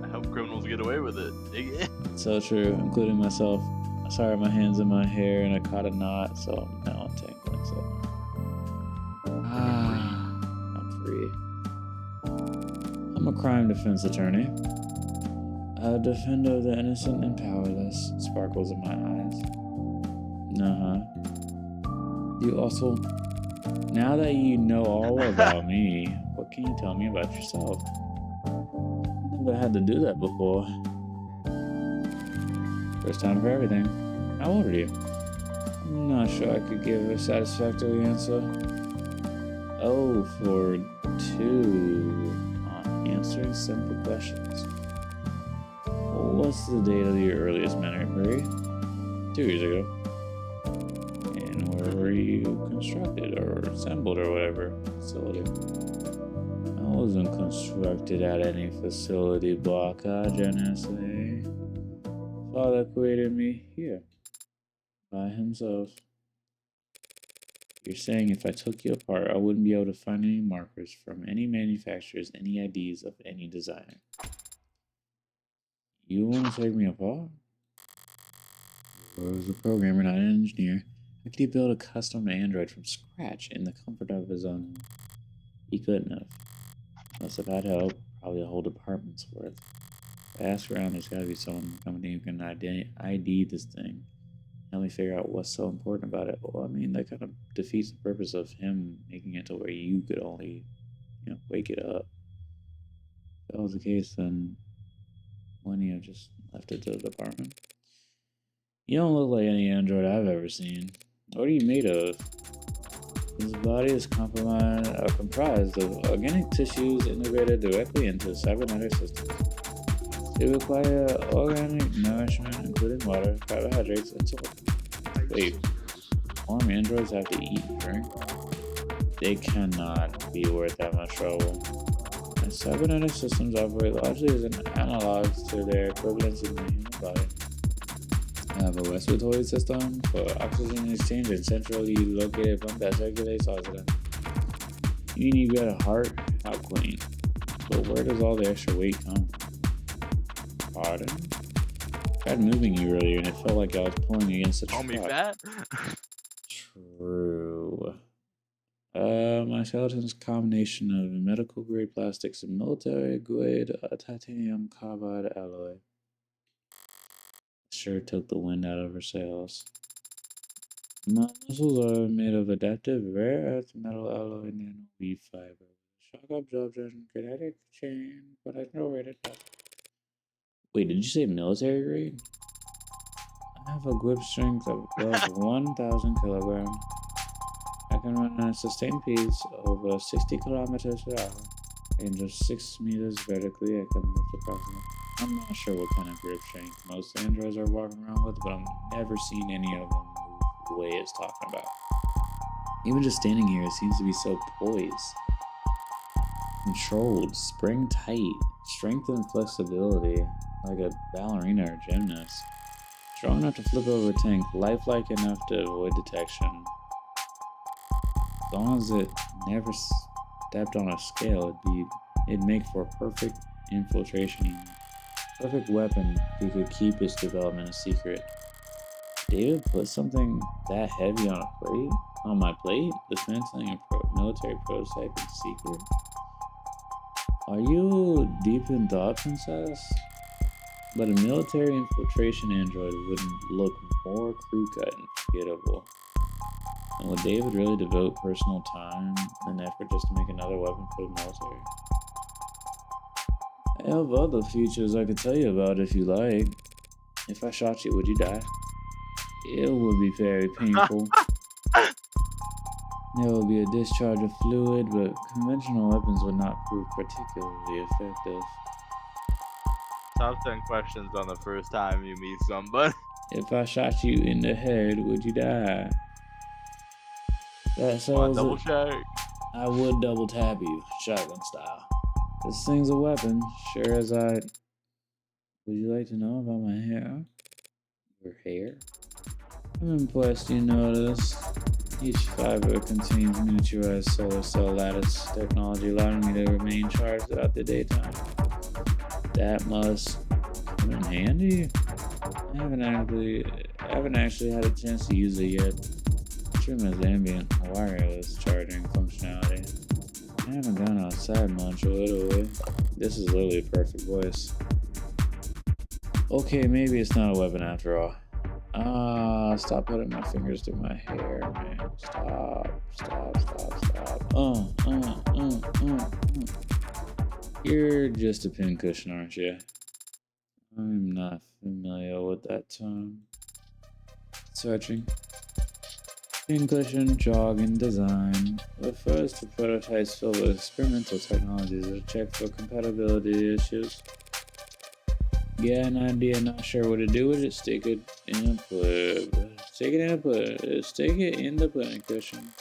B: I hope criminals get away with it. Dig it.
A: So true, including myself. Sorry, my hands in my hair and I caught a knot, so now I'm tangling. So I'm free. I'm a crime defense attorney. A defender of the innocent and powerless. Sparkles in my eyes. You also, now that you know all about me, what can you tell me about yourself? I've never had to do that before. First time for everything. How old are you? I'm not sure I could give a satisfactory answer. Oh, for two. Answering simple questions. What's the date of your earliest memory? 2 years ago. And where were you constructed or assembled or whatever facility? I wasn't constructed at any facility, blockage, NSA. Father created me here by himself. You're saying if I took you apart, I wouldn't be able to find any markers from any manufacturers, any IDs of any designer. You want to take me apart? I was a programmer, not an engineer. How could he build a custom Android from scratch in the comfort of his own home? He couldn't have. Must have had help, probably a whole department's worth. If I ask around, there's gotta be someone in the company who can ID this thing. Help me figure out what's so important about it. Well, I mean, that kind of defeats the purpose of him making it to where you could only, wake it up. If that was the case, then wouldn't he have just left it to the department? You don't look like any android I've ever seen. What are you made of? His body is comprised of organic tissues integrated directly into cybernetic systems. They require organic nourishment, including water, carbohydrates, and salt. Wait, farm androids have to eat and drink? They cannot be worth that much trouble. And cybernetic systems operate largely as an analogs to their equivalents in the human body. I have a respiratory system for oxygen exchange and centrally located pump that circulates oxygen. You mean you got a heart? How quaint. But where does all the extra weight come from? Pardon? I tried moving you earlier and it felt like I was pulling against a truck.
B: Call me fat?
A: True. My skeleton's a combination of medical grade plastics and military grade titanium carbide alloy. Sure took the wind out of her sails. My muscles are made of adaptive rare earth metal alloy nano weave fiber. Shock absorption, kinetic chain, potential rated. Wait, did you say military grade? I have a grip strength of above 1,000 kilograms. I can run a sustained pace over 60 kilometers per hour. Range of 6 meters vertically, I can lift approximately. I'm not sure what kind of grip strength most androids are walking around with, but I've never seen any of them move the way it's talking about. Even just standing here, it seems to be so poised. Controlled, spring tight, strength and flexibility, like a ballerina or gymnast. Strong enough to flip over a tank, lifelike enough to avoid detection. As long as it never stepped on a scale, it'd make for a perfect infiltration unit. Perfect weapon who could keep its development a secret. David put something that heavy on my plate? Dismantling a military prototype in secret? Are you deep in thought, princess? But a military infiltration android wouldn't look more crew-cut and forgettable. And would David really devote personal time and effort just to make another weapon for the military? I have other features I could tell you about if you like. If I shot you, would you die? It would be very painful. There would be a discharge of fluid, but conventional weapons would not prove particularly effective.
B: Top 10 questions on the first time you meet somebody.
A: If I shot you in the head, would you die? That
B: Want
A: sounds.
B: double check?
A: I would double tap you, shotgun style. This thing's a weapon, sure as I. Would you like to know about my hair? Your hair? I'm impressed you noticed. Each fiber contains miniaturized solar cell lattice technology, allowing me to remain charged throughout the daytime. That must come in handy. I haven't actually had a chance to use it yet. Trim has ambient wireless charging functionality. I haven't gone outside much lately. This is literally a perfect voice. Okay, maybe it's not a weapon after all. Stop putting my fingers through my hair, man. Stop. You're just a pincushion, aren't you? I'm not familiar with that term. Searching. Pincushion jogging design refers to prototypes filled with experimental technologies that check for compatibility issues. Get an idea, not sure what to do with it, stick it in the pudding cushion.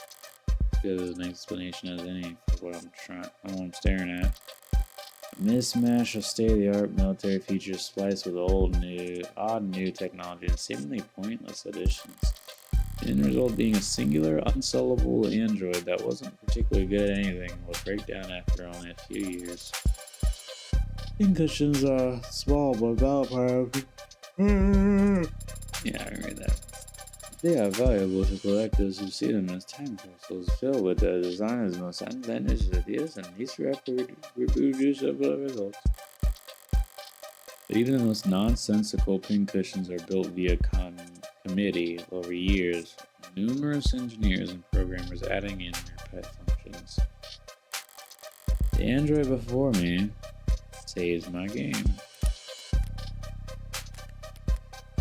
A: Good as an explanation as any for what I'm staring at. A mismatch of state-of-the-art military features spliced with odd new technology and seemingly pointless additions. The end result being a singular, unsellable android that wasn't particularly good at anything and would break down after only a few years. Pincushions are small but powerful. Yeah, I read that. They are valuable to collectors who see them as time capsules filled with the designer's most outlandish ideas and least reproducible results. But even the most nonsensical pincushions are built via committee over years, numerous engineers and programmers adding in their pet functions. The android before me saves my game.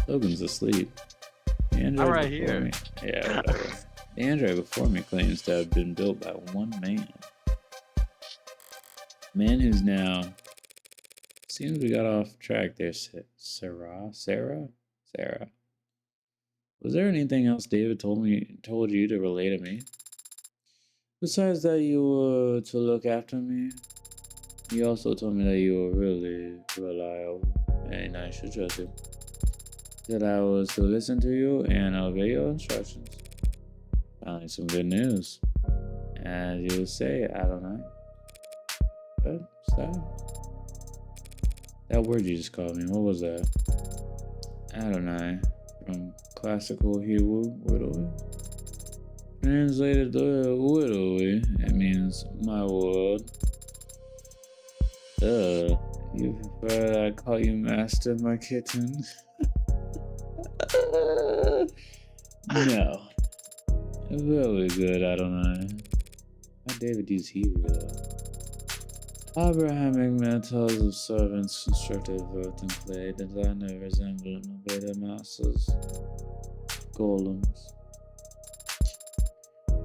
A: Logan's asleep. The android
B: I'm right
A: before
B: here.
A: me. Yeah, whatever. The android before me claims to have been built by one man. A man who's now. Seems we got off track there, Sarah. Was there anything else David told you to relay to me? Besides that you were to look after me, he also told me that you were really reliable and I should trust you. That I was to listen to you and obey your instructions. Finally, some good news. As you would say, Adonai. What's that? That word you just called me, what was that? Adonai, from classical Hebrew, widowy. Translated widowy, it means my word. You prefer that I call you master, my kitten? No. Very good, Adonai. How David use Hebrew, though? Abrahamic metals of servants constructed of earth and clay, designed to resemble their masters, golems.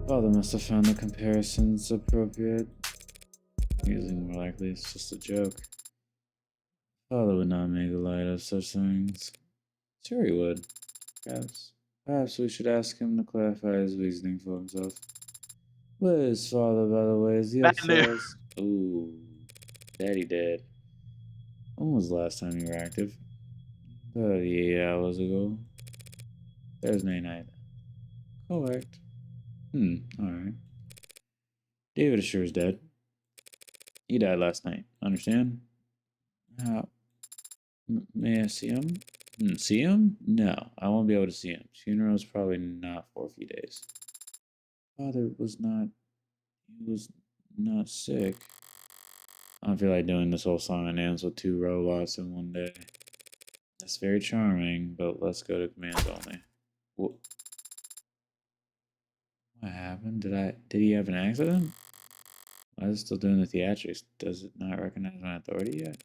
A: Father must have found the comparisons appropriate. Using more likely, it's just a joke. Father would not make light of such things. Sure he would. Perhaps we should ask him to clarify his reasoning for himself. Where is father, by the way? Is he upstairs? Ooh. Daddy dead. When was the last time you were active? 38 hours ago. Thursday night. Correct. Alright. David sure is dead. He died last night. Understand? How? May I see him? See him? No, I won't be able to see him. Funeral's probably not for a few days. Father was not. He was not sick. I don't feel like doing this whole song and dance with 2 robots in one day. That's very charming, but let's go to commands only. What happened? Did he have an accident? Why is it still doing the theatrics? Does it not recognize my authority yet?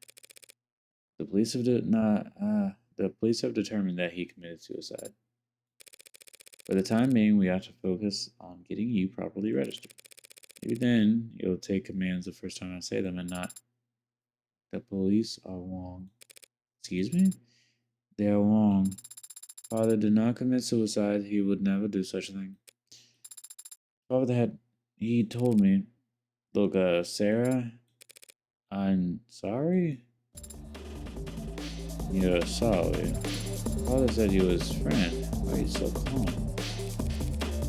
A: The police have determined that he committed suicide. For the time being, we have to focus on getting you properly registered. Maybe then you'll take commands the first time I say them and not. The police are wrong. Excuse me? They are wrong. Father did not commit suicide. He would never do such a thing. He told me, look, Sarah, I'm sorry? You're sorry. Father said you were his friend. Why are you so calm?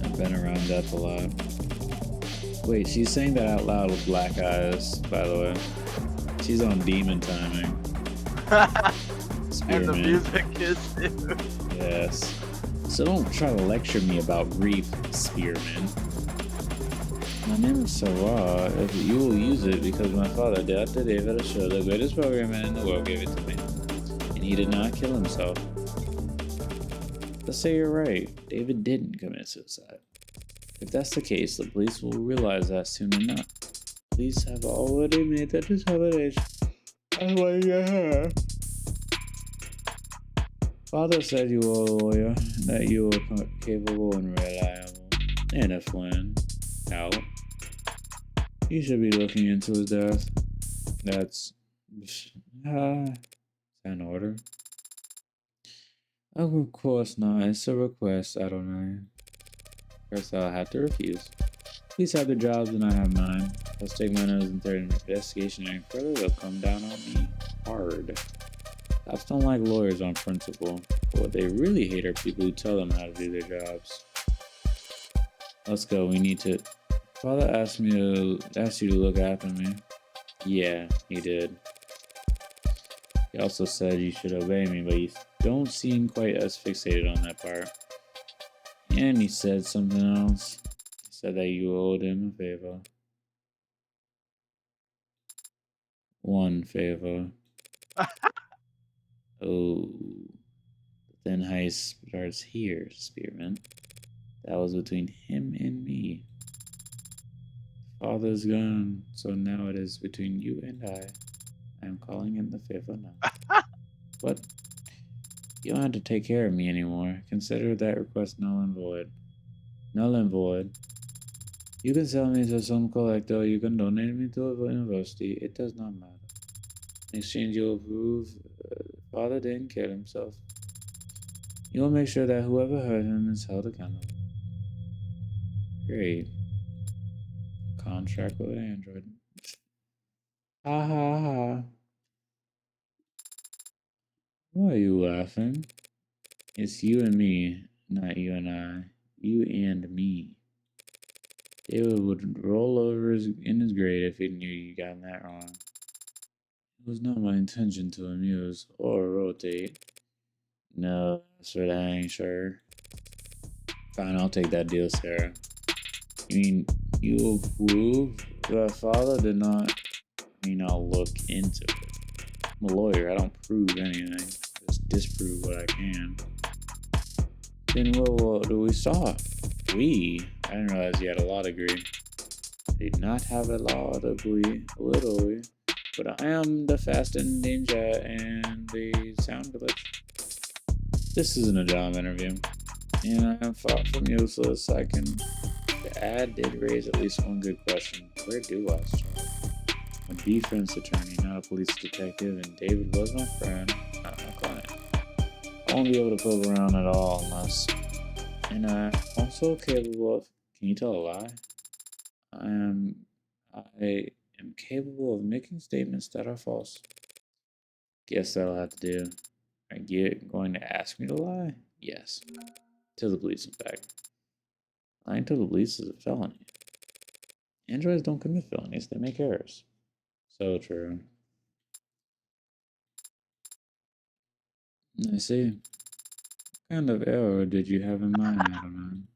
A: I've been around death a lot. Wait, she's saying that out loud with black eyes, by the way. She's on demon timing.
B: And the music is too.
A: Yes. So don't try to lecture me about grief, Spearman. My name is Sarah. If you will use it because my father died today for the show, the greatest programmer in the world gave it to me. And he did not kill himself. Let's say you're right. David didn't commit suicide. If that's the case, the police will realize that soon enough. Police have already made that determination. That's why you're here. Father said you were a lawyer, that you were capable and reliable. And if when out, you should be looking into his death. That's an order. Of course not. It's a request. I don't know. First, I'll have to refuse. Please have their jobs and I have mine. I'll take my nose into their investigation and further they'll come down on me hard. Cops don't like lawyers on principle, but what they really hate are people who tell them how to do their jobs. Let's go. We need to. Father asked you to look after me. Yeah, he did. He also said you should obey me, but you don't seem quite as fixated on that part. And he said something else. He said that you owed him a favor. One favor. Oh. The thin heist starts here, Spearman. That was between him and me. Father's gone, so now it is between you and I. I am calling in the favor now. What? You don't have to take care of me anymore. Consider that request null and void. Null and void. You can sell me to some collector, you can donate me to a university. It does not matter. In exchange, you'll prove Father didn't kill himself. You will make sure that whoever hurt him is held accountable. Great. Contract with an android. Ha ha ha. Why are you laughing? It's you and me, not you and I. You and me. David would roll over in his grave if he knew you got that wrong. It was not my intention to amuse or rotate. No, that's for dang sure. Fine, I'll take that deal, Sarah. You mean you approve that Father did not? I mean, I'll look into it. I'm a lawyer, I don't prove anything. Just disprove what I can. Then what do we saw? We? I didn't realize you had a law degree. I did not have a law degree, literally. But I am the fast and ninja and the sound glitch. This isn't a job interview. And I am far from useless. The ad did raise at least one good question. Where do I start? I'm a defense attorney, not a police detective, and David was my friend, not my client. I won't be able to poke around at all unless... And I'm also capable of... Can you tell a lie? I am capable of making statements that are false. Guess that'll have to do. Are you going to ask me to lie? Yes. Till the police, in fact. Lying to the police is a felony. Androids don't commit felonies, they make errors. So true. I see. What kind of error did you have in mind, Adam?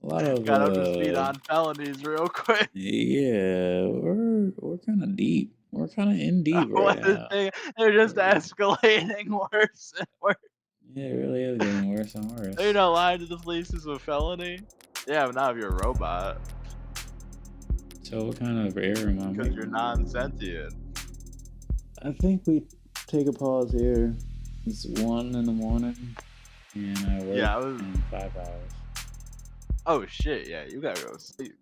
A: A lot of
B: Got up to speed on felonies real quick.
A: Yeah, we're kind of deep. We're kind of in deep right now.
B: They're just escalating worse and worse.
A: Yeah, it really is getting worse and worse.
B: You're not lying to the police is a felony? Yeah, but not if you're a robot.
A: So what kind of error am I making?
B: Because you're non-sentient.
A: I think we take a pause here. It's 1 in the morning, and I work in 5 hours.
B: Oh shit, yeah, you gotta go to sleep.